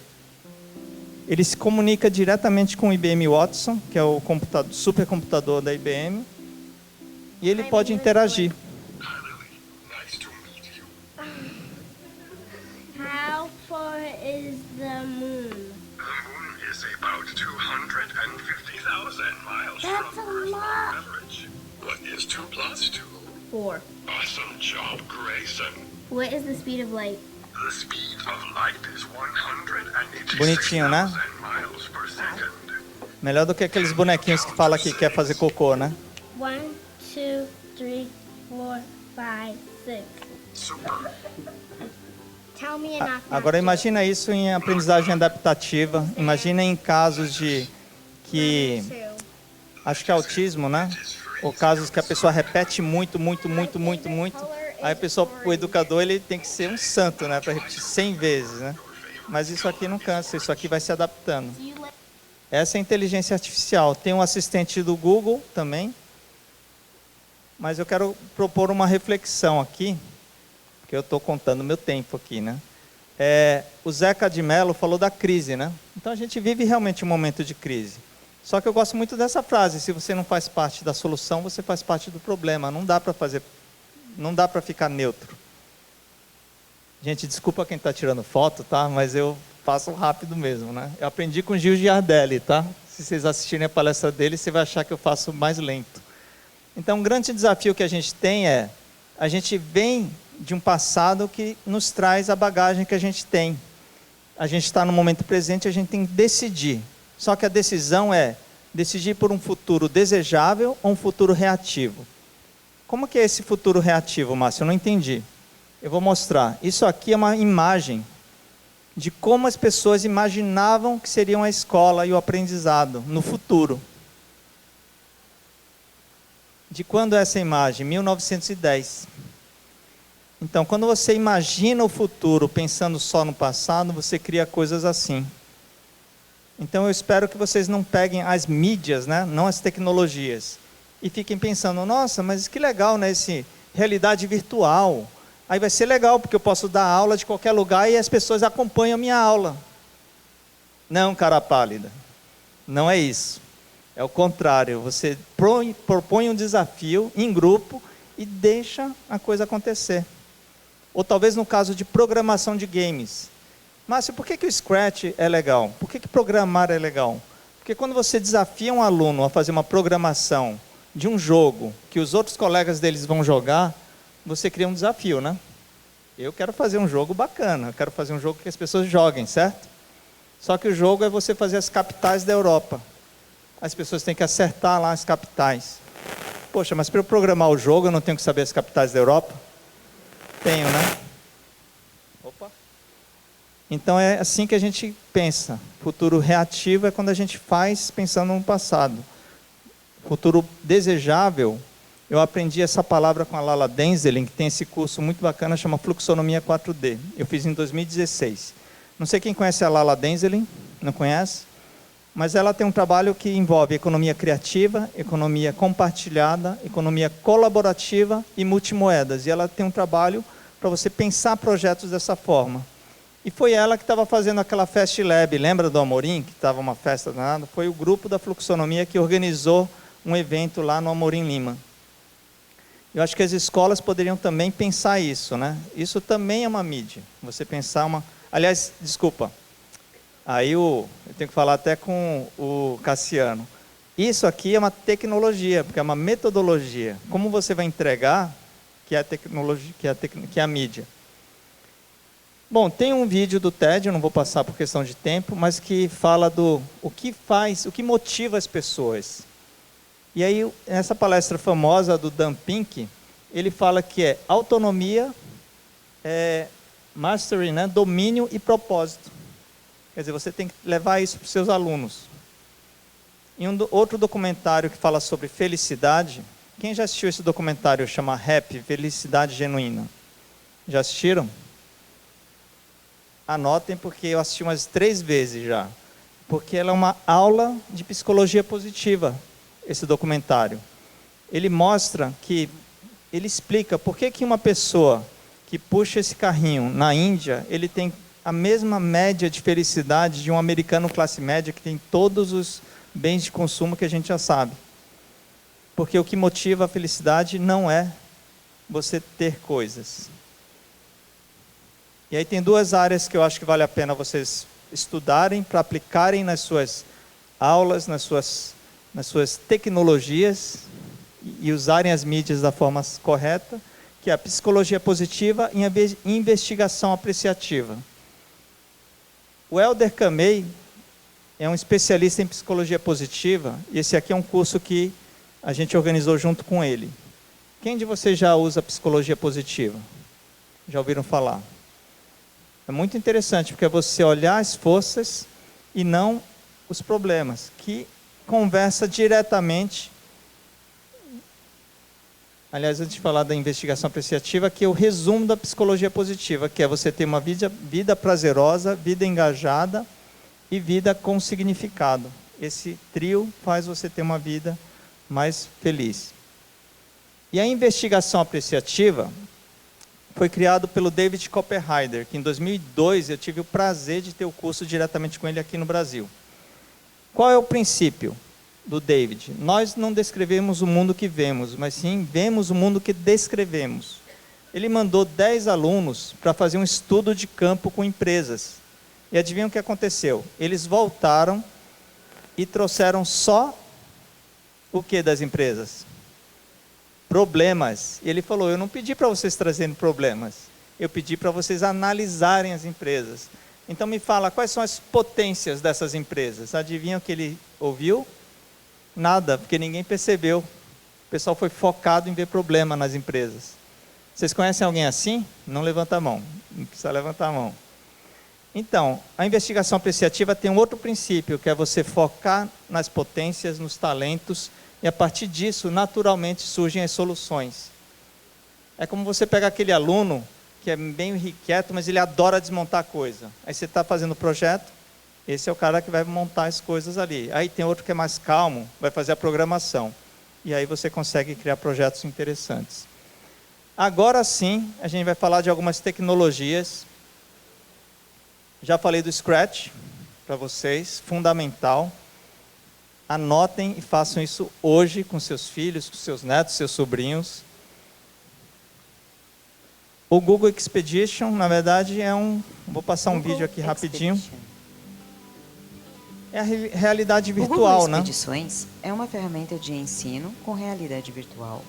Ele se comunica diretamente com o IBM Watson, que é o supercomputador da IBM, e ele pode interagir. How far is the moon? The moon is about 250,000 miles That's from a Earth lot. on average. What is 2 plus 2? 4. Awesome job, Grayson. What is the speed of light? The speed of light is 186,000 Bonitinho, né? miles per second. Melhor do que aqueles bonequinhos que fala que quer fazer cocô, né? 1, 2, 3, 4, 5, 6. Super. Tell me enough. Agora imagina isso em aprendizagem adaptativa. Imagina em casos que acho que é autismo, né? Ou casos que a pessoa repete muito. Aí o educador ele tem que ser um santo, né? Para repetir 100 vezes, né? Mas isso aqui não cansa, isso aqui vai se adaptando. Essa é a inteligência artificial. Tem um assistente do Google também. Mas eu quero propor uma reflexão aqui, porque eu estou contando meu tempo aqui, né? O Zeca de Mello falou da crise, né? Então a gente vive realmente um momento de crise. Só que eu gosto muito dessa frase: se você não faz parte da solução, você faz parte do problema. Não dá para ficar neutro. Gente, desculpa quem está tirando foto, tá? Mas eu faço rápido mesmo, né? Eu aprendi com Gil Giardelli, tá? Se vocês assistirem a palestra dele, você vai achar que eu faço mais lento. Então, um grande desafio que a gente tem a gente vem de um passado que nos traz a bagagem que a gente tem. A gente está no momento presente, a gente tem que decidir. Só que a decisão é decidir por um futuro desejável ou um futuro reativo. Como que é esse futuro reativo, Márcio? Eu não entendi. Eu vou mostrar. Isso aqui é uma imagem de como as pessoas imaginavam que seriam a escola e o aprendizado no futuro. De quando é essa imagem? 1910. Então, quando você imagina o futuro pensando só no passado, você cria coisas assim. Então, eu espero que vocês não peguem as mídias, né? Não as tecnologias, e fiquem pensando, nossa, mas que legal, né? Esse realidade virtual. Aí vai ser legal, porque eu posso dar aula de qualquer lugar e as pessoas acompanham a minha aula. Não, cara pálida. Não é isso. É o contrário. Você propõe um desafio em grupo e deixa a coisa acontecer. Ou talvez no caso de programação de games. Márcio, por que o Scratch é legal? Por que programar é legal? Porque quando você desafia um aluno a fazer uma programação de um jogo que os outros colegas deles vão jogar, você cria um desafio, né? Eu quero fazer um jogo bacana, eu quero fazer um jogo que as pessoas joguem, certo? Só que o jogo é você fazer as capitais da Europa. As pessoas têm que acertar lá as capitais. Poxa, mas para eu programar o jogo, eu não tenho que saber as capitais da Europa? Tenho, né? Opa! Então é assim que a gente pensa. Futuro reativo é quando a gente faz pensando no passado. Futuro desejável, eu aprendi essa palavra com a Lala Denzelin, que tem esse curso muito bacana, chama Fluxonomia 4D. Eu fiz em 2016. Não sei quem conhece a Lala Denzelin, não conhece? Mas ela tem um trabalho que envolve economia criativa, economia compartilhada, economia colaborativa e multimoedas. E ela tem um trabalho para você pensar projetos dessa forma. E foi ela que estava fazendo aquela Fast Lab, lembra do Amorim, que estava uma festa danada? Foi o grupo da Fluxonomia que organizou um evento lá no Amorim Lima. Eu acho que as escolas poderiam também pensar isso, né? Isso também é uma mídia. Você pensar uma... Aliás, desculpa, aí eu tenho que falar até com o Cassiano. Isso aqui é uma tecnologia, porque é uma metodologia. Como você vai entregar que é a tecnologia, que é a mídia? Bom, tem um vídeo do TED, eu não vou passar por questão de tempo, mas que fala do o que motiva as pessoas. E aí, nessa palestra famosa do Dan Pink, ele fala que é autonomia, mastery, né, domínio e propósito. Quer dizer, você tem que levar isso para os seus alunos. Em outro documentário que fala sobre felicidade, quem já assistiu esse documentário, chama Happy, Felicidade Genuína? Já assistiram? Anotem, porque eu assisti umas 3 vezes já. Porque ela é uma aula de psicologia positiva, esse documentário. Ele mostra que, ele explica por que uma pessoa que puxa esse carrinho na Índia, ele tem a mesma média de felicidade de um americano classe média que tem todos os bens de consumo que a gente já sabe. Porque o que motiva a felicidade não é você ter coisas. E aí tem 2 áreas que eu acho que vale a pena vocês estudarem, para aplicarem nas suas aulas, nas suas tecnologias, e usarem as mídias da forma correta, que é a psicologia positiva e a investigação apreciativa. O Helder Kamei é um especialista em psicologia positiva, e esse aqui é um curso que a gente organizou junto com ele. Quem de vocês já usa psicologia positiva? Já ouviram falar? É muito interessante, porque é você olhar as forças e não os problemas, que conversa diretamente. Aliás, antes de falar da investigação apreciativa, que é o resumo da psicologia positiva, que é você ter uma vida prazerosa, vida engajada e vida com significado. Esse trio faz você ter uma vida mais feliz. E a investigação apreciativa foi criado pelo David Copperhider, que em 2002 eu tive o prazer de ter o curso diretamente com ele aqui no Brasil. Qual é o princípio do David? Nós não descrevemos o mundo que vemos, mas sim vemos o mundo que descrevemos. Ele mandou 10 alunos para fazer um estudo de campo com empresas. E adivinham o que aconteceu? Eles voltaram e trouxeram só o que das empresas? Problemas. E ele falou, eu não pedi para vocês trazerem problemas, eu pedi para vocês analisarem as empresas. Então me fala, quais são as potências dessas empresas? Adivinham o que ele ouviu? Nada, porque ninguém percebeu. O pessoal foi focado em ver problema nas empresas. Vocês conhecem alguém assim? Não levanta a mão, não precisa levantar a mão. Então, a investigação apreciativa tem um outro princípio, que é você focar nas potências, nos talentos, e a partir disso, naturalmente, surgem as soluções. É como você pega aquele aluno que é bem irrequieto, mas ele adora desmontar coisa. Aí você está fazendo o projeto, esse é o cara que vai montar as coisas ali. Aí tem outro que é mais calmo, vai fazer a programação. E aí você consegue criar projetos interessantes. Agora sim, a gente vai falar de algumas tecnologias. Já falei do Scratch para vocês, fundamental. Anotem e façam isso hoje com seus filhos, com seus netos, seus sobrinhos. O Google Expedition, na verdade, vou passar um vídeo aqui rapidinho. É a realidade virtual, o Google né? Expedições é uma ferramenta de ensino com realidade virtual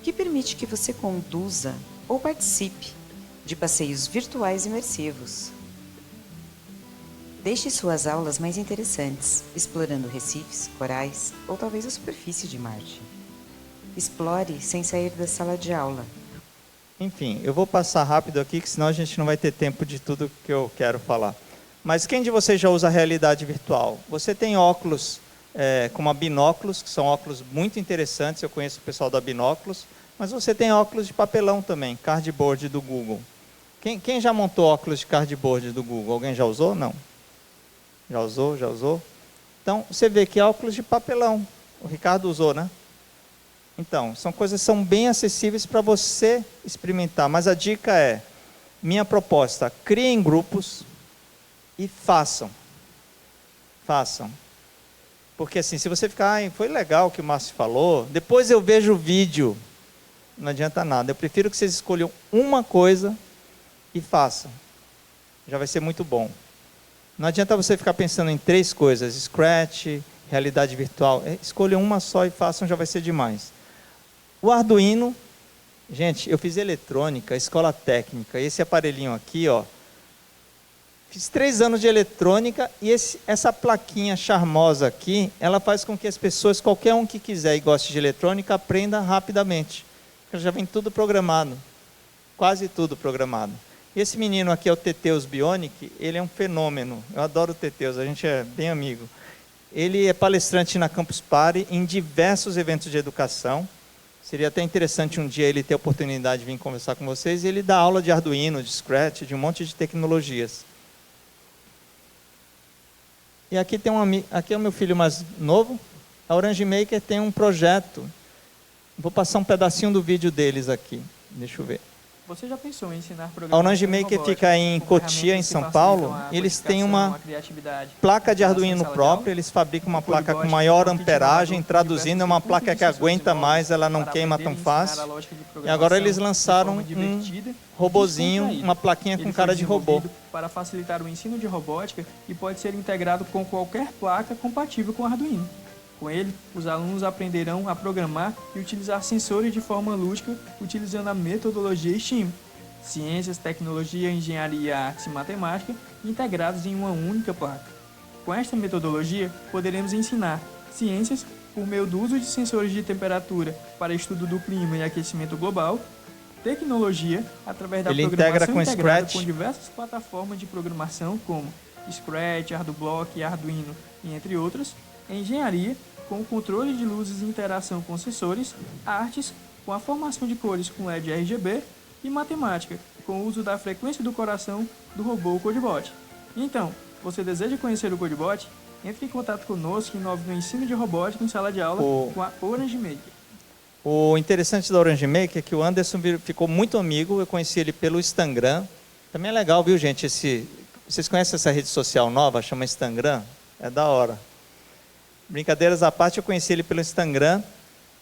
que permite que você conduza ou participe de passeios virtuais imersivos. Deixe suas aulas mais interessantes, explorando recifes, corais ou talvez a superfície de Marte. Explore sem sair da sala de aula. Enfim, eu vou passar rápido aqui, que senão a gente não vai ter tempo de tudo que eu quero falar. Mas quem de vocês já usa realidade virtual? Você tem óculos como a Binóculos, que são óculos muito interessantes, eu conheço o pessoal da Binóculos, mas você tem óculos de papelão também, cardboard do Google. Quem já montou óculos de cardboard do Google? Alguém já usou? Não. Já usou? Já usou? Então, você vê que é óculos de papelão. O Ricardo usou, né? Então, são coisas que são bem acessíveis para você experimentar. Mas a dica é, minha proposta, criem grupos e façam. Façam. Porque assim, se você ficar, foi legal o que o Márcio falou, depois eu vejo o vídeo, não adianta nada. Eu prefiro que vocês escolham uma coisa e façam. Já vai ser muito bom. Não adianta você ficar pensando em 3 coisas, Scratch, realidade virtual. Escolham uma só e façam, já vai ser demais. O Arduino, gente, eu fiz eletrônica, escola técnica, esse aparelhinho aqui, ó. Fiz 3 anos de eletrônica e essa plaquinha charmosa aqui, ela faz com que as pessoas, qualquer um que quiser e goste de eletrônica, aprenda rapidamente. Porque já vem tudo programado, quase tudo programado. E esse menino aqui é o Teteus Bionic, ele é um fenômeno. Eu adoro o Teteus, a gente é bem amigo. Ele é palestrante na Campus Party em diversos eventos de educação. Seria até interessante um dia ele ter a oportunidade de vir conversar com vocês. Ele dá aula de Arduino, de Scratch, de um monte de tecnologias. E aqui aqui é o meu filho mais novo. A Orange Maker tem um projeto. Vou passar um pedacinho do vídeo deles aqui. Deixa eu ver. Você já pensou em ensinar A programação Orange Maker robótica fica em com Cotia, em ferramentas que São facilitam Paulo. a Eles têm codificação, uma a criatividade, placa de a Arduino sala de própria. aula? Eles fabricam uma O placa com Polybot maior é um kit amperagem. inovador com Traduzindo, é uma diversos placa que recursos aguenta desenvolvidos mais, ela não para queima aprender tão e ensinar fácil. a lógica de E programação agora eles de lançaram forma um divertida e robozinho, descontraída. uma plaquinha com Ele cara foi de robô. desenvolvido para facilitar o ensino de robótica e pode ser integrado com qualquer placa compatível com Arduino. Com ele, os alunos aprenderão a programar e utilizar sensores de forma lúdica, utilizando a metodologia STEAM. Ciências, tecnologia, engenharia, artes e matemática, integrados em uma única placa. Com esta metodologia, poderemos ensinar ciências por meio do uso de sensores de temperatura para estudo do clima e aquecimento global, tecnologia através da programação integrada com diversas plataformas de programação como Scratch, Ardublock, Arduino e entre outras, engenharia com o controle de luzes e interação com sensores, artes com a formação de cores com LED RGB e matemática com o uso da frequência do coração do robô Codebot. Então, você deseja conhecer o Codebot? Entre em contato conosco e inove no ensino de robótica em sala de aula com a Orange Maker. O interessante da Orange Maker é que o Anderson ficou muito amigo, eu conheci ele pelo Instagram. Também é legal, viu, gente? Vocês conhecem essa rede social nova, chama Instagram? É da hora. Brincadeiras à parte, eu conheci ele pelo Instagram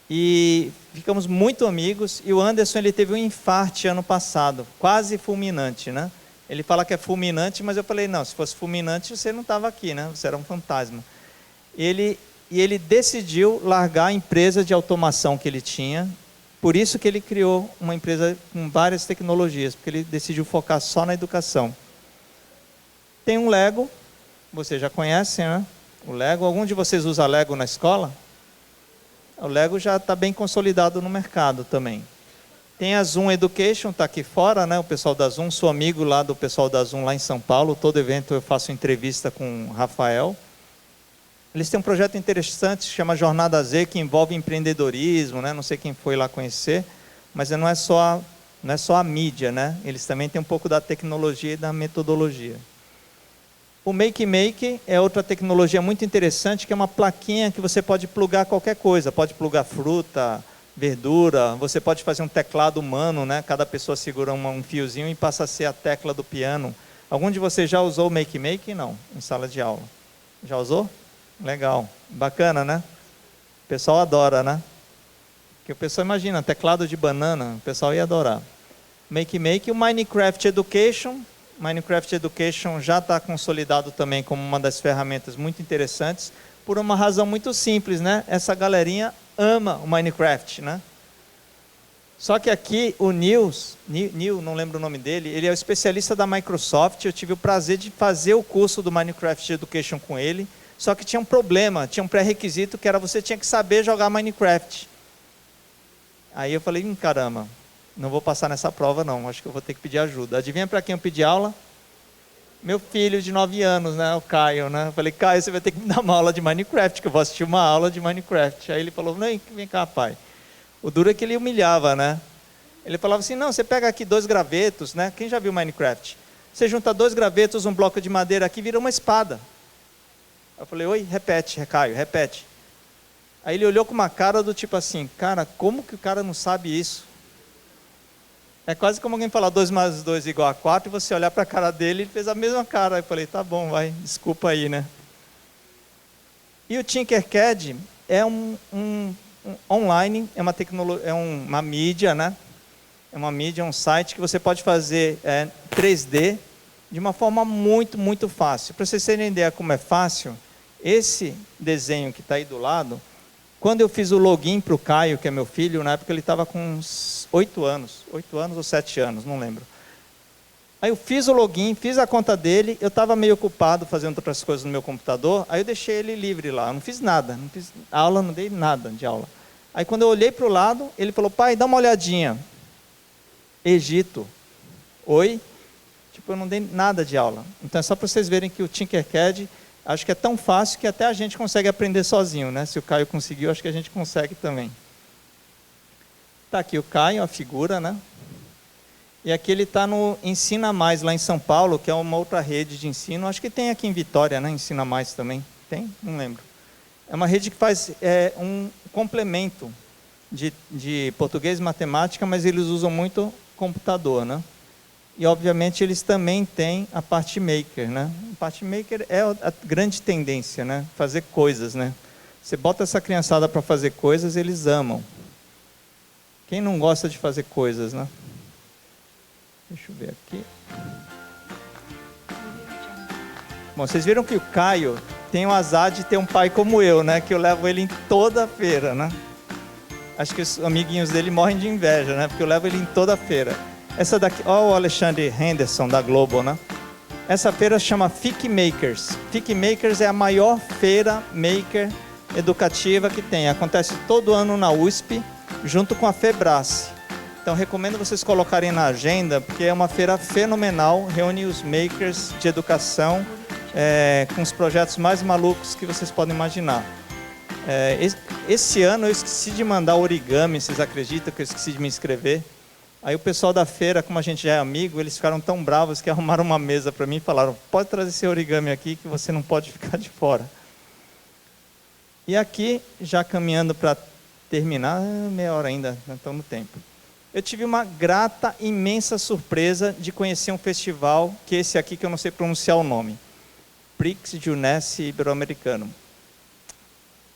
e ficamos muito amigos. E o Anderson, ele teve um infarte ano passado, quase fulminante, né? Ele fala que é fulminante, mas eu falei, não, se fosse fulminante, você não estava aqui, né? Você era um fantasma. Ele decidiu largar a empresa de automação que ele tinha, por isso que ele criou uma empresa com várias tecnologias, porque ele decidiu focar só na educação. Tem um Lego, vocês já conhecem, né? O Lego, algum de vocês usa Lego na escola? O Lego já está bem consolidado no mercado também. Tem a Zoom Education, está aqui fora, né? O pessoal da Zoom, sou amigo lá do pessoal da Zoom lá em São Paulo, todo evento eu faço entrevista com o Rafael. Eles têm um projeto interessante, que chama Jornada Z, que envolve empreendedorismo, né? Não sei quem foi lá conhecer, mas não é só a mídia, né? Eles também têm um pouco da tecnologia e da metodologia. O Make é outra tecnologia muito interessante, que é uma plaquinha que você pode plugar qualquer coisa, pode plugar fruta, verdura, você pode fazer um teclado humano, né? Cada pessoa segura um fiozinho e passa a ser a tecla do piano. Algum de vocês já usou o Make? Não, em sala de aula. Já usou? Legal, bacana, né? O pessoal adora, né? Porque o pessoal imagina, teclado de banana, o pessoal ia adorar. Make, o Minecraft Education. Minecraft Education já está consolidado também como uma das ferramentas muito interessantes, por uma razão muito simples, né? Essa galerinha ama o Minecraft, né? Só que aqui o Neil, não lembro o nome dele, ele é o especialista da Microsoft. Eu tive o prazer de fazer o curso do Minecraft Education com ele, só que tinha um problema, tinha um pré-requisito que era você tinha que saber jogar Minecraft. Aí eu falei, caramba, não vou passar nessa prova não, acho que eu vou ter que pedir ajuda. Adivinha para quem eu pedi aula? Meu filho de 9 anos, né, o Caio, né? Eu falei, Caio, você vai ter que me dar uma aula de Minecraft, que eu vou assistir uma aula de Minecraft. Aí ele falou, vem cá, pai. O duro é que ele humilhava, né? Ele falava assim, não, você pega aqui 2 gravetos, né? Quem já viu Minecraft? Você junta 2 gravetos, um bloco de madeira aqui, vira uma espada. Eu falei, oi, repete, Caio, repete. Aí ele olhou com uma cara do tipo assim, cara, como que o cara não sabe isso? É quase como alguém falar 2 mais 2 igual a 4 e você olhar para a cara dele, ele fez a mesma cara. Aí eu falei, tá bom, vai, desculpa aí, né? E o Tinkercad é online, é uma tecnologia, é uma mídia, né? É uma mídia, um site que você pode fazer 3D de uma forma muito, muito fácil. Para vocês terem ideia como é fácil, esse desenho que está aí do lado, quando eu fiz o login para o Caio, que é meu filho, na época ele estava com uns 8 anos ou 7 anos, não lembro. Aí eu fiz o login, fiz a conta dele, eu estava meio ocupado fazendo outras coisas no meu computador, aí eu deixei ele livre lá, eu não fiz nada, não fiz aula, não dei nada de aula. Aí quando eu olhei para o lado, ele falou, pai, dá uma olhadinha. Egito. Oi? Tipo, eu não dei nada de aula. Então é só para vocês verem que o Tinkercad, acho que é tão fácil que até a gente consegue aprender sozinho, né? Se o Caio conseguiu, acho que a gente consegue também. Está aqui o Caio, a figura, né? E aqui ele está no Ensina Mais, lá em São Paulo, que é uma outra rede de ensino. Acho que tem aqui em Vitória, né? Ensina Mais também. Tem? Não lembro. É uma rede que faz um complemento de português e matemática, mas eles usam muito computador, né? E, obviamente, eles também têm a parte maker, né? A parte maker é a grande tendência, né? Fazer coisas, né? Você bota essa criançada para fazer coisas, eles amam. Quem não gosta de fazer coisas, né? Deixa eu ver aqui. Bom, vocês viram que o Caio tem o azar de ter um pai como eu, né? Que eu levo ele em toda feira, né? Acho que os amiguinhos dele morrem de inveja, né? Porque eu levo ele em toda feira. Essa daqui, ó, o Alexandre Henderson da Globo, né? Essa feira chama FIC Makers. FIC Makers é a maior feira maker educativa que tem. Acontece todo ano na USP, junto com a Febrace. Então, recomendo vocês colocarem na agenda, porque é uma feira fenomenal, reúne os makers de educação com os projetos mais malucos que vocês podem imaginar. Esse ano eu esqueci de mandar origami, vocês acreditam que eu esqueci de me inscrever? Aí o pessoal da feira, como a gente já é amigo, eles ficaram tão bravos que arrumaram uma mesa para mim e falaram, pode trazer esse origami aqui que você não pode ficar de fora. E aqui, já caminhando para terminar, meia hora ainda, não estamos no tempo. Eu tive uma grata, imensa surpresa de conhecer um festival, que é esse aqui que eu não sei pronunciar o nome. Prix Jeunesse Ibero-Americano.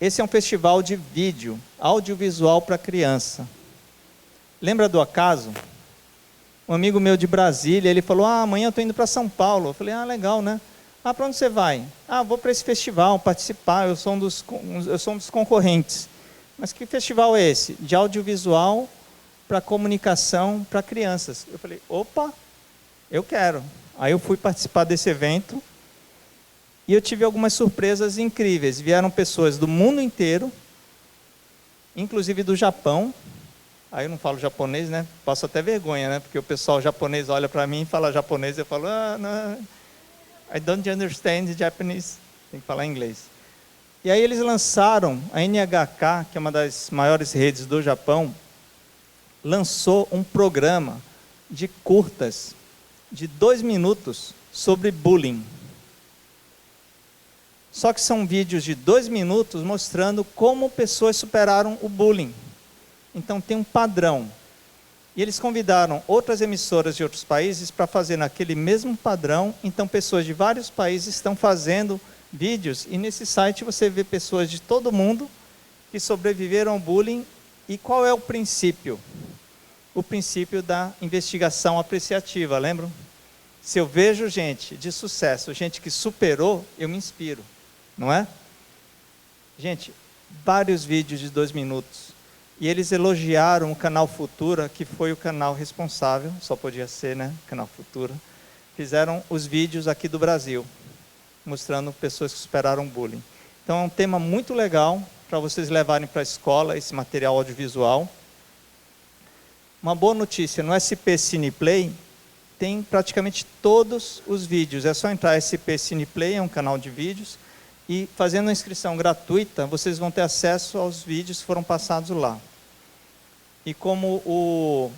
Esse é um festival de vídeo, audiovisual para criança. Lembra do acaso? Um amigo meu de Brasília, ele falou, amanhã eu estou indo para São Paulo. Eu falei, legal, né? Para onde você vai? Vou para esse festival participar, eu sou um dos concorrentes. Mas que festival é esse? De audiovisual para comunicação para crianças. Eu falei, opa, eu quero. Aí eu fui participar desse evento e eu tive algumas surpresas incríveis. Vieram pessoas do mundo inteiro, inclusive do Japão. Aí eu não falo japonês, né? Passo até vergonha, né? Porque o pessoal japonês olha para mim e fala japonês, eu falo, não, I don't understand Japanese. Tem que falar inglês. E aí eles lançaram, a NHK, que é uma das maiores redes do Japão, lançou um programa de curtas, de 2 minutos, sobre bullying. Só que são vídeos de 2 minutos mostrando como pessoas superaram o bullying. Então tem um padrão. E eles convidaram outras emissoras de outros países para fazer naquele mesmo padrão. Então pessoas de vários países estão fazendo vídeos. E nesse site você vê pessoas de todo mundo que sobreviveram ao bullying. E qual é o princípio? o princípio da investigação apreciativa, lembram? Se eu vejo gente de sucesso, gente que superou, eu me inspiro, não é? Gente, vários vídeos de 2 minutos. E eles elogiaram o canal Futura, que foi o canal responsável, só podia ser, né? Canal Futura. Fizeram os vídeos aqui do Brasil, mostrando pessoas que superaram bullying. Então é um tema muito legal para vocês levarem para a escola esse material audiovisual. Uma boa notícia, no SP Cineplay tem praticamente todos os vídeos. É só entrar SP Cineplay, é um canal de vídeos, e fazendo uma inscrição gratuita, vocês vão ter acesso aos vídeos que foram passados lá. E como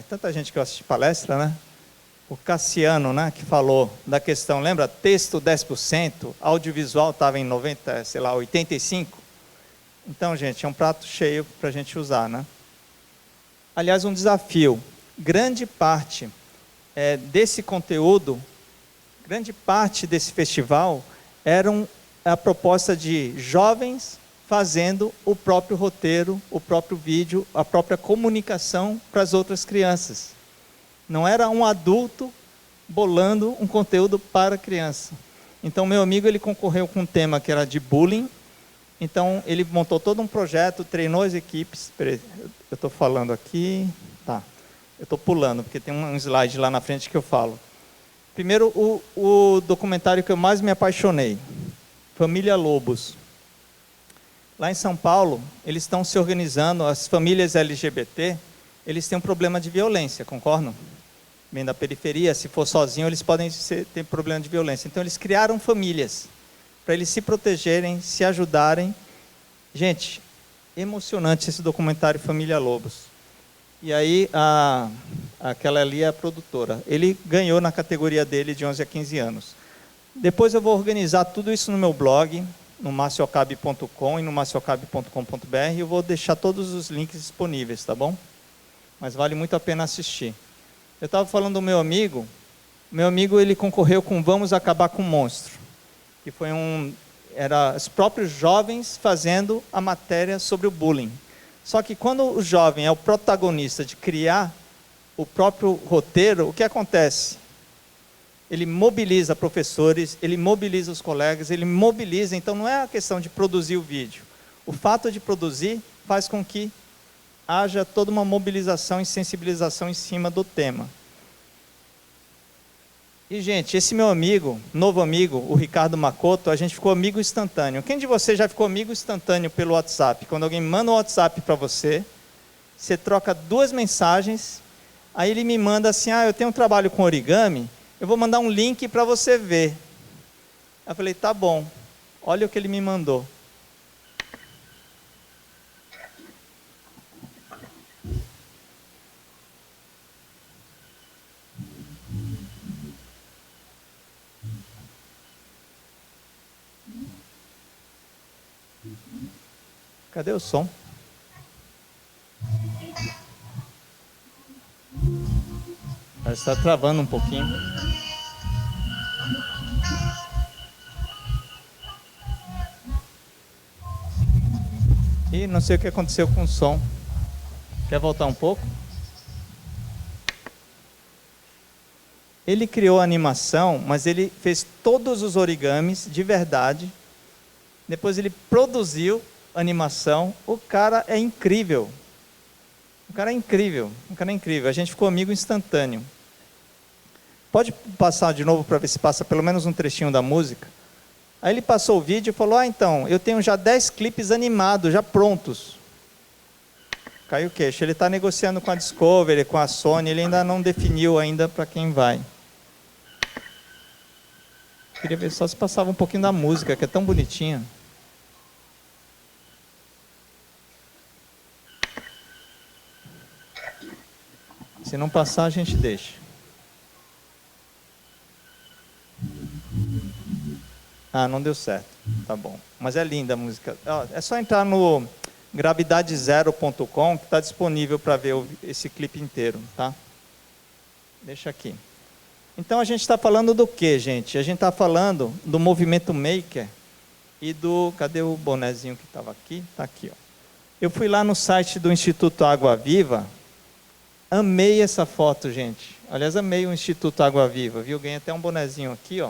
tanta gente que eu assisti palestra, né? O Cassiano, né, que falou da questão, lembra? Texto 10%, audiovisual estava em 90, sei lá, 85%. Então, gente, é um prato cheio para a gente usar, né? Aliás, um desafio. Grande parte desse conteúdo, grande parte desse festival, eram a proposta de jovens fazendo o próprio roteiro, o próprio vídeo, a própria comunicação para as outras crianças. Não era um adulto bolando um conteúdo para a criança. Então, meu amigo, ele concorreu com um tema que era de bullying. Então, ele montou todo um projeto, treinou as equipes. Peraí, eu estou falando aqui. Tá. Eu estou pulando, porque tem um slide lá na frente que eu falo. Primeiro, o documentário que eu mais me apaixonei. Família Lobos. Lá em São Paulo, eles estão se organizando, as famílias LGBT, eles têm um problema de violência, concordam? Bem da periferia, se for sozinho, eles podem ter problema de violência. Então, eles criaram famílias, para eles se protegerem, se ajudarem. Gente, emocionante esse documentário Família Lobos. E aí, aquela ali é a produtora. Ele ganhou na categoria dele de 11 a 15 anos. Depois eu vou organizar tudo isso no meu blog, no marciocabe.com e no marciocabe.com.br. Eu vou deixar todos os links disponíveis, tá bom? Mas vale muito a pena assistir. Eu estava falando do meu amigo ele concorreu com Vamos Acabar com o Monstro, que foi era os próprios jovens fazendo a matéria sobre o bullying. Só que quando o jovem é o protagonista de criar o próprio roteiro, o que acontece? Ele mobiliza professores, ele mobiliza os colegas, ele mobiliza, então não é a questão de produzir o vídeo. O fato de produzir faz com que haja toda uma mobilização e sensibilização em cima do tema. E, gente, esse meu amigo, novo amigo, o Ricardo Makoto, a gente ficou amigo instantâneo. Quem de vocês já ficou amigo instantâneo pelo WhatsApp? Quando alguém manda um WhatsApp para você, você troca 2 mensagens, aí ele me manda assim, eu tenho um trabalho com origami, eu vou mandar um link para você ver. Eu falei, tá bom, olha o que ele me mandou. Cadê o som? Está travando um pouquinho. E não sei o que aconteceu com o som. Quer voltar um pouco? Ele criou a animação, mas ele fez todos os origamis de verdade. Depois ele produziu animação. O cara é incrível. O cara é incrível. O cara é incrível. A gente ficou amigo instantâneo. Pode passar de novo para ver se passa pelo menos um trechinho da música? Aí ele passou o vídeo e falou, então, eu tenho já 10 clipes animados, já prontos. Caiu o queixo. Ele está negociando com a Discovery, com a Sony, ele ainda não definiu ainda para quem vai. Queria ver só se passava um pouquinho da música, que é tão bonitinha. Se não passar, a gente deixa. Não deu certo. Tá bom. Mas é linda a música. É só entrar no gravidadezero.com que está disponível para ver esse clipe inteiro, tá? Deixa aqui. Então a gente está falando do que, gente? A gente está falando do movimento maker e do... Cadê o bonezinho que estava aqui? Está aqui, ó. Eu fui lá no site do Instituto Água Viva, amei essa foto, gente. Aliás, amei o Instituto Água Viva, viu? Ganhei até um bonezinho aqui, ó.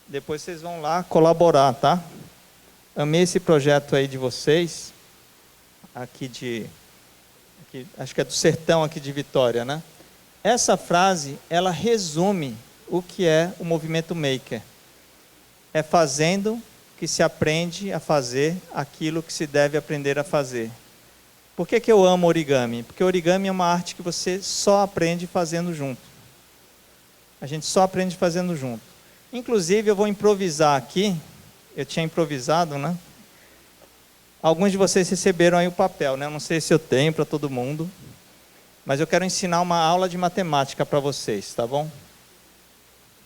Depois vocês vão lá colaborar, tá? Amei esse projeto aí de vocês, aqui, acho que é do Sertão aqui de Vitória, né? Essa frase, ela resume o que é o movimento maker. É fazendo que se aprende a fazer aquilo que se deve aprender a fazer. Por que eu amo origami? Porque origami é uma arte que você só aprende fazendo junto. A gente só aprende fazendo junto. Inclusive, eu vou improvisar aqui. Eu tinha improvisado, né? Alguns de vocês receberam aí o papel, né? Eu não sei se eu tenho para todo mundo. Mas eu quero ensinar uma aula de matemática para vocês, tá bom?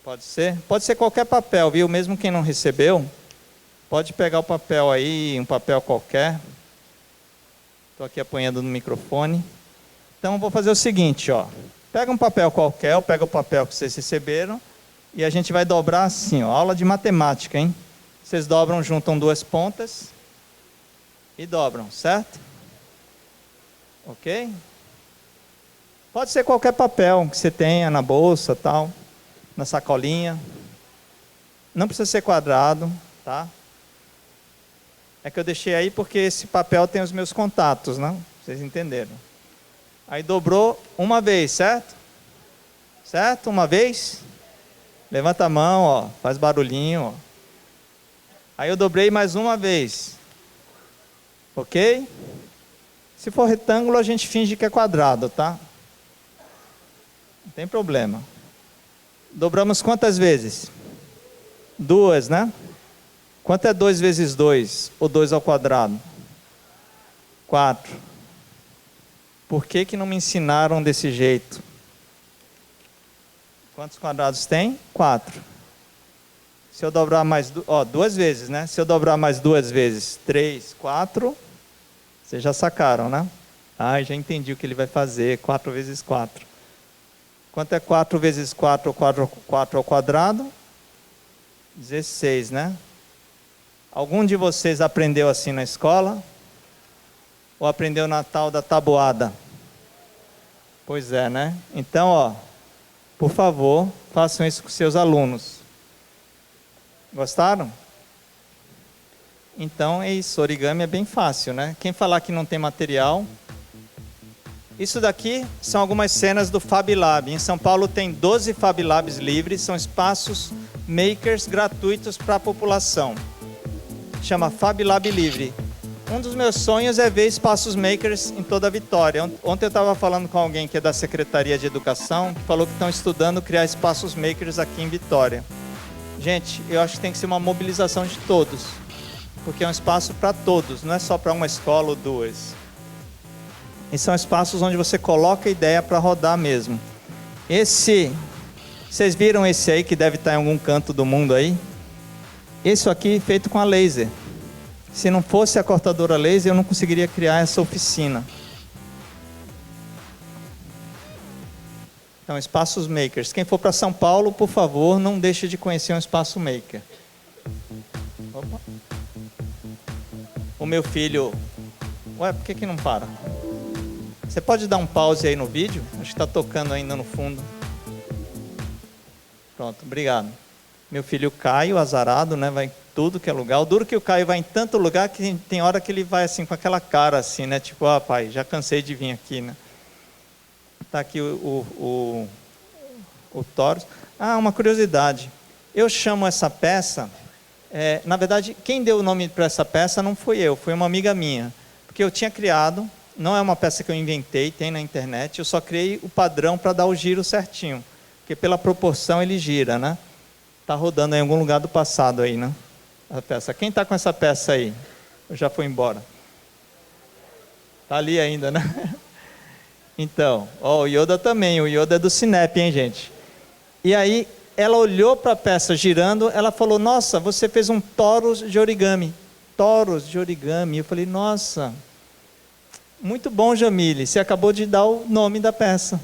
Pode ser? Pode ser qualquer papel, viu? Mesmo quem não recebeu, pode pegar o papel aí, um papel qualquer. Estou aqui apanhando no microfone. Então, eu vou fazer o seguinte, ó. Pega um papel qualquer, ou pega o papel que vocês receberam, e a gente vai dobrar assim, ó. Aula de matemática, hein? Vocês dobram, juntam duas pontas e dobram, certo? Ok? Pode ser qualquer papel que você tenha na bolsa, tal, na sacolinha. Não precisa ser quadrado, tá? É que eu deixei aí porque esse papel tem os meus contatos, né? Vocês entenderam. Aí dobrou uma vez, certo? Certo? Uma vez. Levanta a mão, ó, faz barulhinho, ó. Aí eu dobrei mais uma vez. Ok? Se for retângulo, a gente finge que é quadrado, tá? Não tem problema. Dobramos quantas vezes? Duas, né? Quanto é 2 vezes 2? Ou 2 ao quadrado? 4. Por que não me ensinaram desse jeito? Quantos quadrados tem? 4. Se eu dobrar mais... duas vezes, né? Se eu dobrar mais 2 vezes, 3, 4... Vocês já sacaram, né? Ah, já entendi o que ele vai fazer. 4 vezes 4. Quanto é 4 vezes 4 ou 4 ao quadrado? 16, né? Algum de vocês aprendeu assim na escola? Ou aprendeu na tal da tabuada? Pois é, né? Então, ó, por favor, façam isso com seus alunos. Gostaram? Então é isso, origami é bem fácil, né? Quem falar que não tem material... Isso daqui são algumas cenas do Fab Lab. Em São Paulo tem 12 Fab Labs livres, são espaços makers gratuitos para a população. Chama Fab Lab Livre. Um dos meus sonhos é ver espaços makers em toda a Vitória. Ontem eu estava falando com alguém que é da Secretaria de Educação, que falou que estão estudando criar espaços makers aqui em Vitória. Gente, eu acho que tem que ser uma mobilização de todos, porque é um espaço para todos, não é só para uma escola ou duas. E são espaços onde você coloca a ideia para rodar mesmo. Vocês viram esse aí que deve estar em algum canto do mundo aí? Esse aqui feito com a laser. Se não fosse a cortadora laser, eu não conseguiria criar essa oficina. Então, espaços makers. Quem for para São Paulo, por favor, não deixe de conhecer um espaço maker. Opa. O meu filho... Ué, por que não para? Você pode dar um pause aí no vídeo? Acho que está tocando ainda no fundo. Pronto, obrigado. Meu filho Caio, azarado, né? Vai em tudo que é lugar. O duro que o Caio vai em tanto lugar que tem hora que ele vai assim com aquela cara assim, né? Tipo, pai, já cansei de vir aqui, né? Tá aqui o Taurus. Ah, uma curiosidade. Eu chamo essa peça... na verdade, quem deu o nome para essa peça não fui eu, foi uma amiga minha. Porque eu tinha criado... Não é uma peça que eu inventei, tem na internet. Eu só criei o padrão para dar o giro certinho. Porque pela proporção ele gira, né? Está rodando em algum lugar do passado aí, né? A peça. Quem está com essa peça aí? Eu já fui embora. Está ali ainda, né? Então, o Yoda também. O Yoda é do Cinep, hein, gente? E aí, ela olhou para a peça girando, ela falou, nossa, você fez um Taurus de origami. Taurus de origami. Eu falei, nossa... Muito bom, Jamile, você acabou de dar o nome da peça.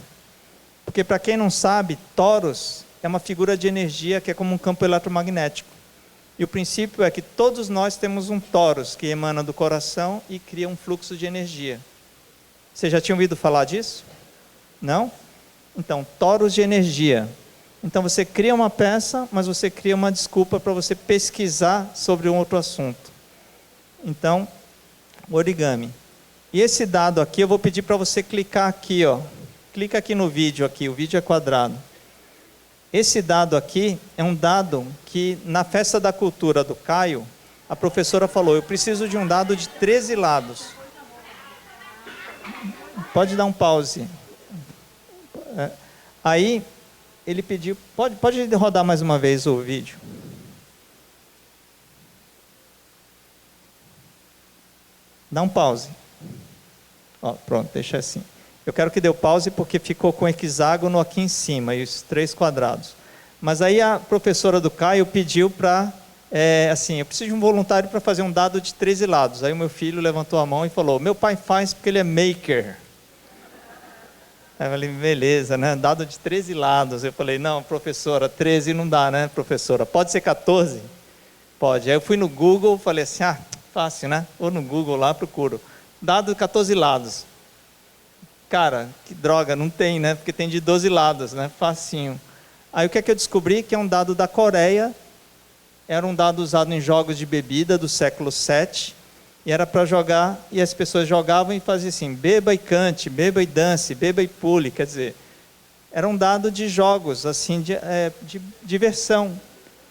Porque, para quem não sabe, Taurus é uma figura de energia que é como um campo eletromagnético. E o princípio é que todos nós temos um torus que emana do coração e cria um fluxo de energia. Você já tinha ouvido falar disso? Não? Então, torus de energia. Então você cria uma peça, mas você cria uma desculpa para você pesquisar sobre um outro assunto. Então, origami. E esse dado aqui, eu vou pedir para você clicar aqui, ó. Clica aqui no vídeo aqui, o vídeo é quadrado. Esse dado aqui é um dado que na Festa da Cultura do Caio, a professora falou, eu preciso de um dado de 13 lados. Pode dar um pause. Aí, ele pediu, pode rodar mais uma vez o vídeo. Dá um pause. Ó, pronto, deixa assim. Eu quero que dê o pause porque ficou com o hexágono aqui em cima e os 3 quadrados. Mas aí a professora do Caio pediu para, assim, eu preciso de um voluntário para fazer um dado de 13 lados. Aí o meu filho levantou a mão e falou, meu pai faz porque ele é maker. Aí eu falei, beleza, né? Dado de 13 lados. Eu falei, não, professora, 13 não dá, né, professora? Pode ser 14? Pode. Aí eu fui no Google, falei assim, fácil, né? Ou no Google lá, procuro. Dado de 14 lados. Cara, que droga, não tem, né? Porque tem de 12 lados, né? Facinho. Aí o que é que eu descobri? Que é um dado da Coreia. Era um dado usado em jogos de bebida do século 7. E era para jogar, e as pessoas jogavam e faziam assim, beba e cante, beba e dance, beba e pule. Quer dizer, era um dado de jogos, assim, de diversão.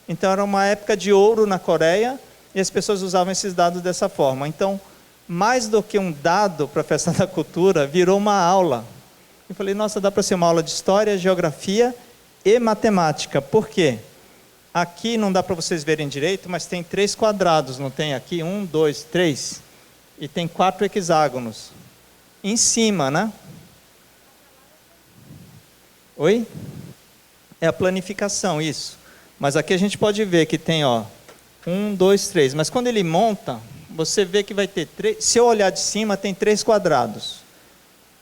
Então era uma época de ouro na Coreia, e as pessoas usavam esses dados dessa forma. Então, mais do que um dado para a Festa da Cultura, virou uma aula. Eu falei, nossa, dá para ser uma aula de história, geografia e matemática. Por quê? Aqui não dá para vocês verem direito, mas tem 3 quadrados, não tem aqui? 1, 2, 3. E tem 4 hexágonos. Em cima, né? Oi? É a planificação, isso. Mas aqui a gente pode ver que tem, ó, 1, 2, 3. Mas quando ele monta, você vê que vai ter 3. Se eu olhar de cima, tem 3 quadrados.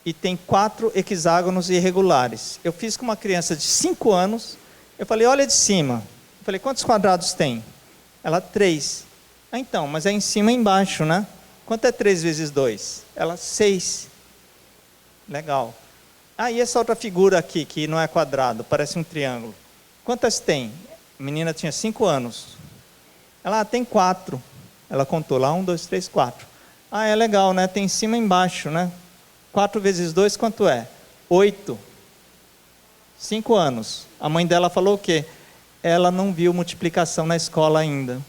E tem 4 hexágonos irregulares. Eu fiz com uma criança de 5 anos. Eu falei, olha de cima. Eu falei, quantos quadrados tem? Ela, 3. Então, mas é em cima e embaixo, né? Quanto é 3 vezes 2? Ela, 6. Legal. E essa outra figura aqui, que não é quadrado, parece um triângulo. Quantas tem? A menina tinha 5 anos. Ela, tem 4. Ela contou lá, 1, 2, 3, 4. É legal, né? Tem em cima e embaixo, né? 4 vezes 2, quanto é? 8. 5 anos. A mãe dela falou o quê? Ela não viu multiplicação na escola ainda.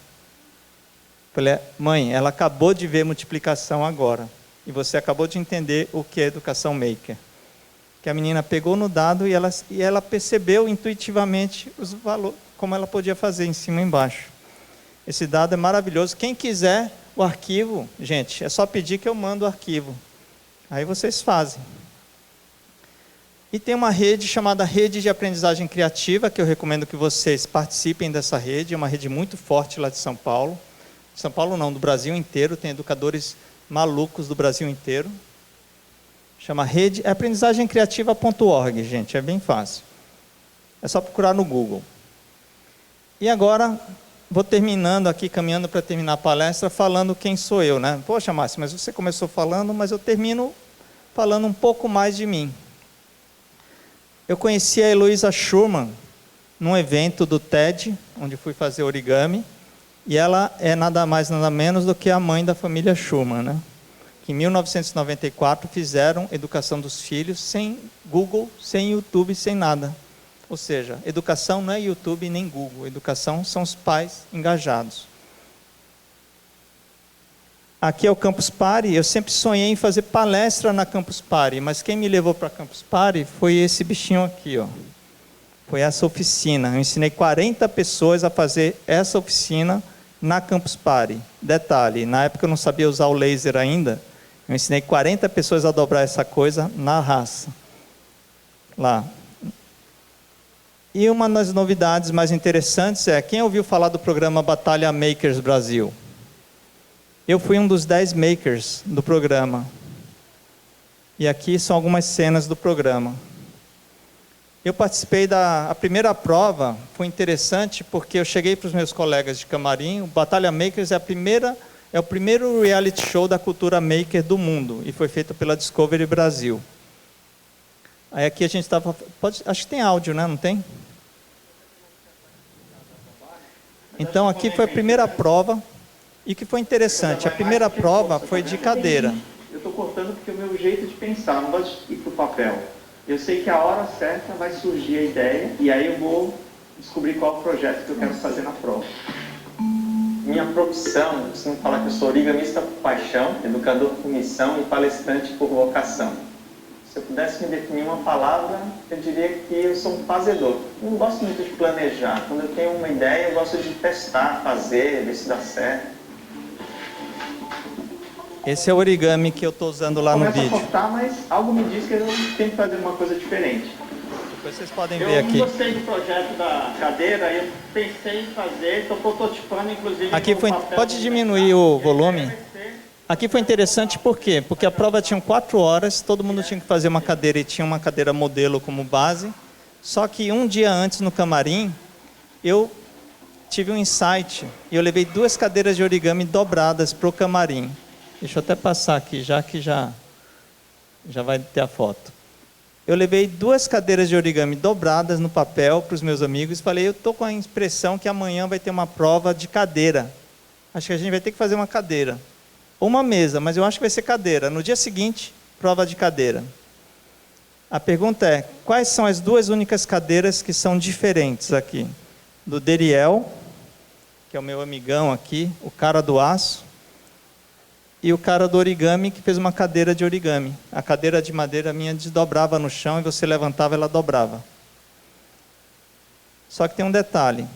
Falei, mãe, ela acabou de ver multiplicação agora. E você acabou de entender o que é educação maker. Que a menina pegou no dado e ela percebeu intuitivamente os valores, como ela podia fazer em cima e embaixo. Esse dado é maravilhoso. Quem quiser o arquivo, gente, é só pedir que eu mando o arquivo. Aí vocês fazem. E tem uma rede chamada Rede de Aprendizagem Criativa, que eu recomendo que vocês participem dessa rede. É uma rede muito forte lá de São Paulo. São Paulo não, do Brasil inteiro. Tem educadores malucos do Brasil inteiro. Chama Rede aprendizagemcriativa.org, gente. É bem fácil. É só procurar no Google. E agora, vou terminando aqui, caminhando para terminar a palestra, falando quem sou eu, né? Poxa, Márcio, mas você começou falando, mas eu termino falando um pouco mais de mim. Eu conheci a Heloísa Schurman num evento do TED, onde fui fazer origami, e ela é nada mais, nada menos do que a mãe da família Schurman, né? Que em 1994 fizeram educação dos filhos sem Google, sem YouTube, sem nada. Ou seja, educação não é YouTube nem Google, educação são os pais engajados. Aqui é o Campus Party. Eu sempre sonhei em fazer palestra na Campus Party, mas quem me levou para a Campus Party foi esse bichinho aqui, ó. Foi essa oficina. Eu ensinei 40 pessoas a fazer essa oficina na Campus Party. Detalhe, na época eu não sabia usar o laser ainda. Eu ensinei 40 pessoas a dobrar essa coisa na raça. Lá. E uma das novidades mais interessantes é, quem ouviu falar do programa Batalha Makers Brasil? Eu fui um dos 10 makers do programa. E aqui são algumas cenas do programa. Eu participei da primeira prova, foi interessante porque eu cheguei para os meus colegas de camarim, o Batalha Makers é o primeiro reality show da cultura maker do mundo e foi feito pela Discovery Brasil. Aí aqui a gente estava, acho que tem áudio, né? Não tem? Então aqui foi a primeira prova e que foi interessante. A primeira prova foi de cadeira. Eu estou cortando porque é o meu jeito de pensar, não gosto de ir para o papel. Eu sei que a hora certa vai surgir a ideia e aí eu vou descobrir qual é o projeto que eu quero fazer na prova. Minha profissão, eu costumo falar que eu sou origamista por paixão, educador por missão e palestrante por vocação. Se eu pudesse me definir uma palavra, eu diria que eu sou um fazedor. Eu não gosto muito de planejar. Quando eu tenho uma ideia, eu gosto de testar, fazer, ver se dá certo. Esse é o origami que eu estou usando lá no vídeo. Começo a cortar, mas algo me diz que eu tenho que fazer uma coisa diferente. Depois vocês podem ver aqui. Eu gostei do projeto da cadeira, eu pensei em fazer, estou prototipando, inclusive... Aqui foi, pode diminuir o volume? Aqui foi interessante por quê? Porque a prova tinha 4 horas, todo mundo tinha que fazer uma cadeira e tinha uma cadeira modelo como base. Só que um dia antes no camarim, eu tive um insight e eu levei 2 cadeiras de origami dobradas para o camarim. Deixa eu até passar aqui, já que já vai ter a foto. Eu levei 2 cadeiras de origami dobradas no papel para os meus amigos e falei, eu estou com a impressão que amanhã vai ter uma prova de cadeira. Acho que a gente vai ter que fazer uma cadeira. Ou uma mesa, mas eu acho que vai ser cadeira. No dia seguinte, prova de cadeira. A pergunta é, quais são as 2 únicas cadeiras que são diferentes aqui? Do Deriel, que é o meu amigão aqui, o cara do aço, e o cara do origami que fez uma cadeira de origami. A cadeira de madeira minha desdobrava no chão e você levantava, ela dobrava. Só que tem um detalhe.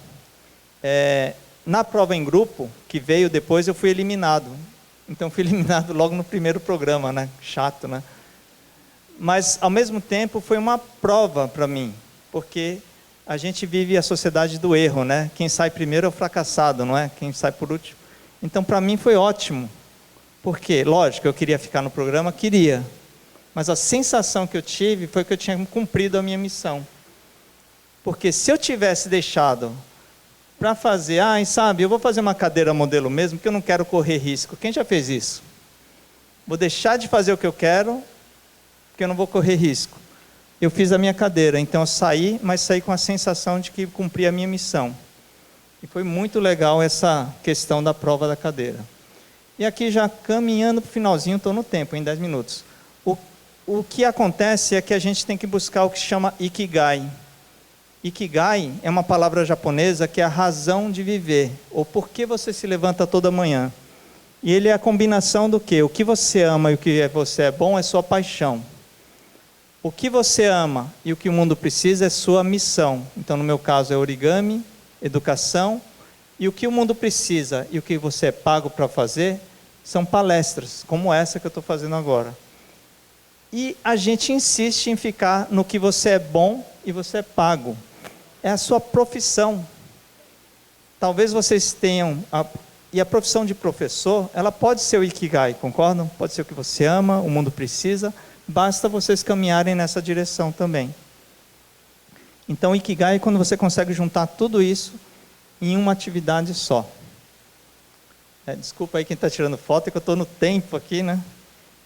Na prova em grupo, que veio depois, eu fui eliminado. Então fui eliminado logo no primeiro programa, né? Chato, né? Mas, ao mesmo tempo, foi uma prova para mim. Porque a gente vive a sociedade do erro, né? Quem sai primeiro é o fracassado, não é? Quem sai por último. Então, para mim, foi ótimo. Porque, lógico, eu queria ficar no programa, queria. Mas a sensação que eu tive foi que eu tinha cumprido a minha missão. Porque se eu tivesse deixado para fazer, sabe, eu vou fazer uma cadeira modelo mesmo, porque eu não quero correr risco. Quem já fez isso? Vou deixar de fazer o que eu quero, porque eu não vou correr risco. Eu fiz a minha cadeira, então eu saí, mas saí com a sensação de que cumpri a minha missão. E foi muito legal essa questão da prova da cadeira. E aqui já caminhando para o finalzinho, estou no tempo, em 10 minutos. O que acontece é que a gente tem que buscar o que se chama Ikigai. Ikigai é uma palavra japonesa que é a razão de viver, ou por que você se levanta toda manhã. E ele é a combinação do quê? O que você ama e o que você é bom é sua paixão. O que você ama e o que o mundo precisa é sua missão. Então, no meu caso, é origami, educação. E o que o mundo precisa e o que você é pago para fazer são palestras, como essa que eu estou fazendo agora. E a gente insiste em ficar no que você é bom e você é pago. É a sua profissão. Talvez vocês tenham... E a profissão de professor, ela pode ser o Ikigai, concordam? Pode ser o que você ama, o mundo precisa. Basta vocês caminharem nessa direção também. Então, o Ikigai é quando você consegue juntar tudo isso em uma atividade só. Desculpa aí quem está tirando foto, é que eu estou no tempo aqui, né?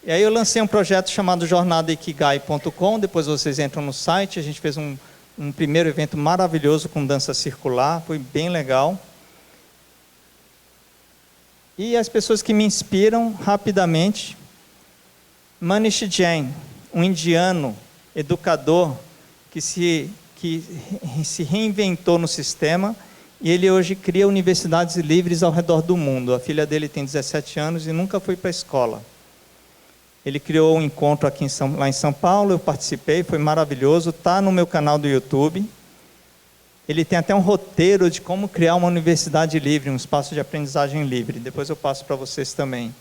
E aí eu lancei um projeto chamado jornadaikigai.com, depois vocês entram no site, a gente fez um primeiro evento maravilhoso com dança circular, foi bem legal. E as pessoas que me inspiram rapidamente, Manish Jain, um indiano, educador, que se reinventou no sistema. E ele hoje cria universidades livres ao redor do mundo. A filha dele tem 17 anos e nunca foi para a escola. Ele criou um encontro aqui lá em São Paulo, eu participei, foi maravilhoso, está no meu canal do YouTube. Ele tem até um roteiro de como criar uma universidade livre, um espaço de aprendizagem livre. Depois eu passo para vocês também.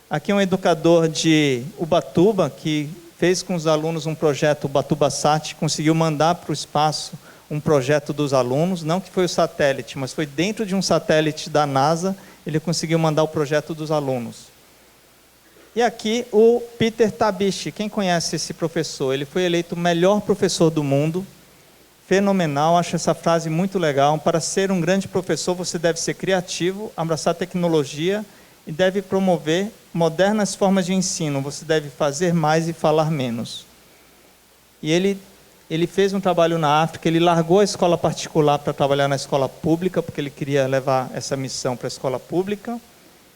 Aqui é um educador de Ubatuba, que fez com os alunos um projeto Ubatuba Sat, conseguiu mandar para o espaço um projeto dos alunos, não que foi o satélite, mas foi dentro de um satélite da NASA, ele conseguiu mandar o projeto dos alunos. E aqui o Peter Tabichi, quem conhece esse professor? Ele foi eleito o melhor professor do mundo, fenomenal, acho essa frase muito legal. Para ser um grande professor, você deve ser criativo, abraçar tecnologia e deve promover modernas formas de ensino. Você deve fazer mais e falar menos. E ele fez um trabalho na África, ele largou a escola particular para trabalhar na escola pública, porque ele queria levar essa missão para a escola pública.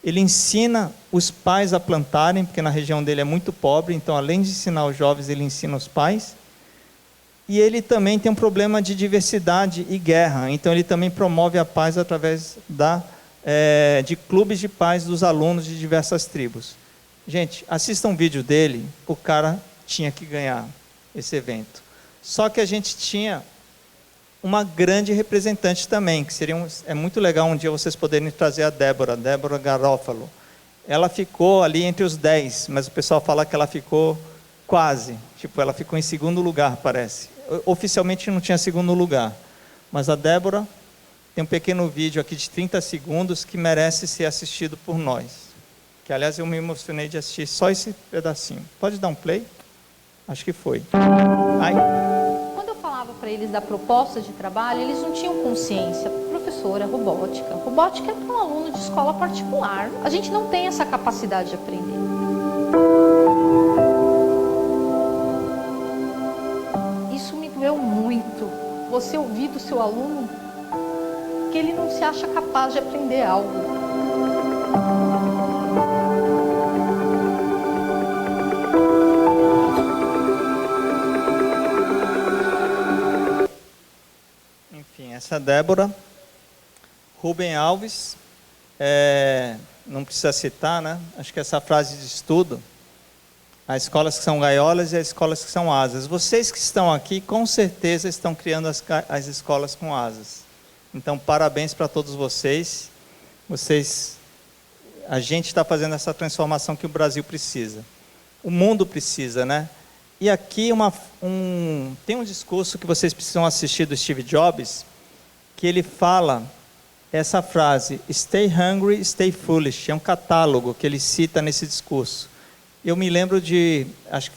Ele ensina os pais a plantarem, porque na região dele é muito pobre, então além de ensinar os jovens, ele ensina os pais. E ele também tem um problema de diversidade e guerra, então ele também promove a paz através de clubes de paz dos alunos de diversas tribos. Gente, assistam um vídeo dele, o cara tinha que ganhar esse evento. Só que a gente tinha uma grande representante também, que é muito legal um dia vocês poderem trazer a Débora Garofalo. Ela ficou ali entre os 10, mas o pessoal fala que ela ficou quase, ela ficou em segundo lugar, parece. Oficialmente não tinha segundo lugar, mas a Débora tem um pequeno vídeo aqui de 30 segundos que merece ser assistido por nós. Que, aliás, eu me emocionei de assistir só esse pedacinho. Pode dar um play? Acho que foi. Quando eu falava para eles da proposta de trabalho, eles não tinham consciência. Professora, robótica. Robótica é para um aluno de escola particular. A gente não tem essa capacidade de aprender. Isso me doeu muito. Você ouvir do seu aluno que ele não se acha capaz de aprender algo. Essa Débora, Rubem Alves, não precisa citar, né? Acho que essa frase de estudo, as escolas que são gaiolas e as escolas que são asas. Vocês que estão aqui, com certeza estão criando as escolas com asas. Então, parabéns para todos vocês. A gente está fazendo essa transformação que o Brasil precisa. O mundo precisa, né? E aqui tem um discurso que vocês precisam assistir do Steve Jobs, que ele fala essa frase, stay hungry, stay foolish, é um catálogo que ele cita nesse discurso. Eu me lembro acho que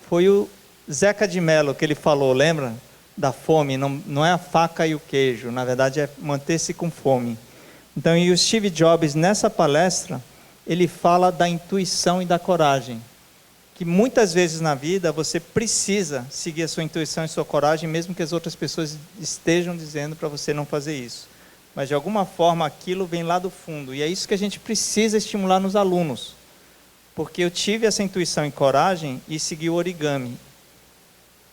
foi o Zeca de Mello que ele falou, lembra? Da fome, não é a faca e o queijo, na verdade é manter-se com fome. Então, e o Steve Jobs, nessa palestra, ele fala da intuição e da coragem. Que muitas vezes na vida você precisa seguir a sua intuição e sua coragem, mesmo que as outras pessoas estejam dizendo para você não fazer isso. Mas de alguma forma aquilo vem lá do fundo, e é isso que a gente precisa estimular nos alunos. Porque eu tive essa intuição e coragem e segui o origami.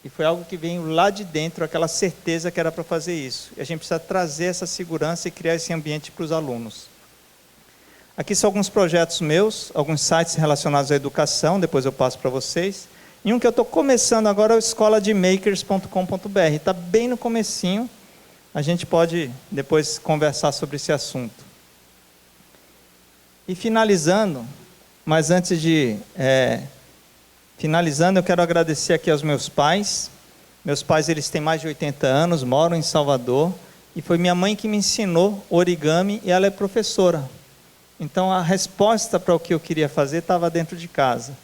E foi algo que veio lá de dentro, aquela certeza que era para fazer isso. E a gente precisa trazer essa segurança e criar esse ambiente para os alunos. Aqui são alguns projetos meus, alguns sites relacionados à educação, depois eu passo para vocês. E um que eu estou começando agora é o escolademakers.com.br. Está bem no comecinho, a gente pode depois conversar sobre esse assunto. E finalizando, mas antes de finalizando, eu quero agradecer aqui aos meus pais. Meus pais, eles têm mais de 80 anos, moram em Salvador, e foi minha mãe que me ensinou origami, e ela é professora. Então, a resposta para o que eu queria fazer estava dentro de casa.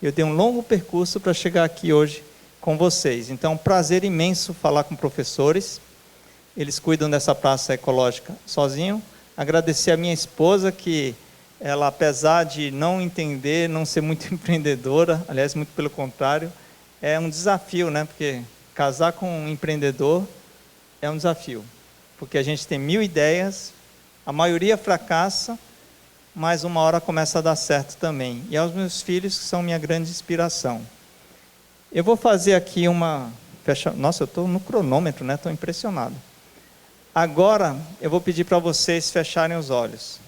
Eu dei um longo percurso para chegar aqui hoje com vocês. Então, é um prazer imenso falar com professores. Eles cuidam dessa praça ecológica sozinho. Agradecer a minha esposa, que ela, apesar de não entender, não ser muito empreendedora, aliás, muito pelo contrário, é um desafio, né? Porque casar com um empreendedor é um desafio. Porque a gente tem 1000 ideias, a maioria fracassa, mas uma hora começa a dar certo também. E aos meus filhos, que são minha grande inspiração. Eu vou fazer aqui Nossa, eu estou no cronômetro, né? Estou impressionado. Agora, eu vou pedir para vocês fecharem os olhos.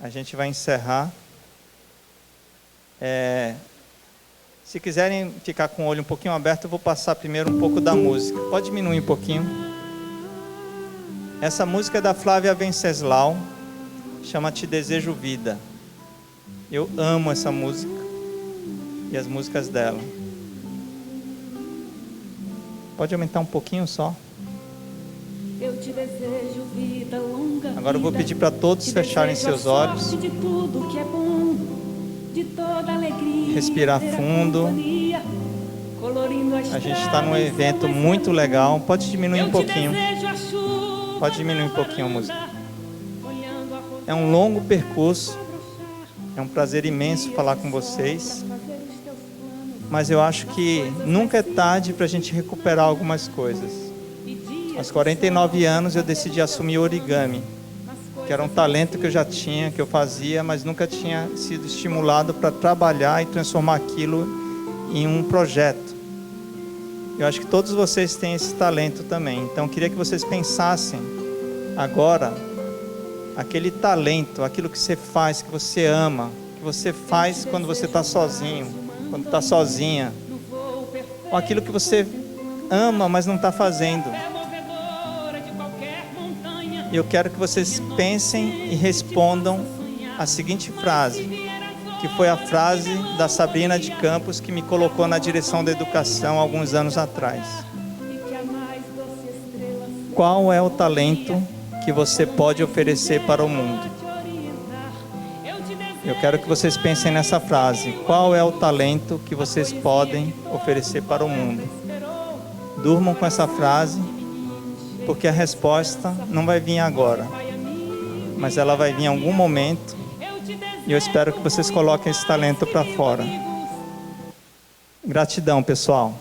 A gente vai encerrar. Se quiserem ficar com o olho um pouquinho aberto, eu vou passar primeiro um pouco da música. Pode diminuir um pouquinho. Essa música é da Flávia Venceslau. Chama Te Desejo Vida. Eu amo essa música e as músicas dela. Pode aumentar um pouquinho só? Eu te desejo vida longa. Agora eu vou pedir para todos fecharem seus olhos. De tudo que é bom, de toda alegria. Respirar fundo. Colorindo A gente está num evento muito legal. Pode diminuir um pouquinho. Pode diminuir um pouquinho a música. É um longo percurso. É um prazer imenso falar com vocês. Mas eu acho que nunca é tarde para a gente recuperar algumas coisas. Aos 49 anos eu decidi assumir origami, que era um talento que eu já tinha, que eu fazia, mas nunca tinha sido estimulado para trabalhar e transformar aquilo em um projeto. Eu acho que todos vocês têm esse talento também. Então eu queria que vocês pensassem agora aquele talento, aquilo que você faz, que você ama, que você faz quando você está sozinho, quando está sozinha, ou aquilo que você ama, mas não está fazendo. E eu quero que vocês pensem e respondam a seguinte frase, que foi a frase da Sabrina de Campos, que me colocou na direção da educação há alguns anos atrás. Qual é o talento que você pode oferecer para o mundo? Eu quero que vocês pensem nessa frase. Qual é o talento que vocês podem oferecer para o mundo? Durmam com essa frase, porque a resposta não vai vir agora, mas ela vai vir em algum momento, e eu espero que vocês coloquem esse talento para fora. Gratidão, pessoal.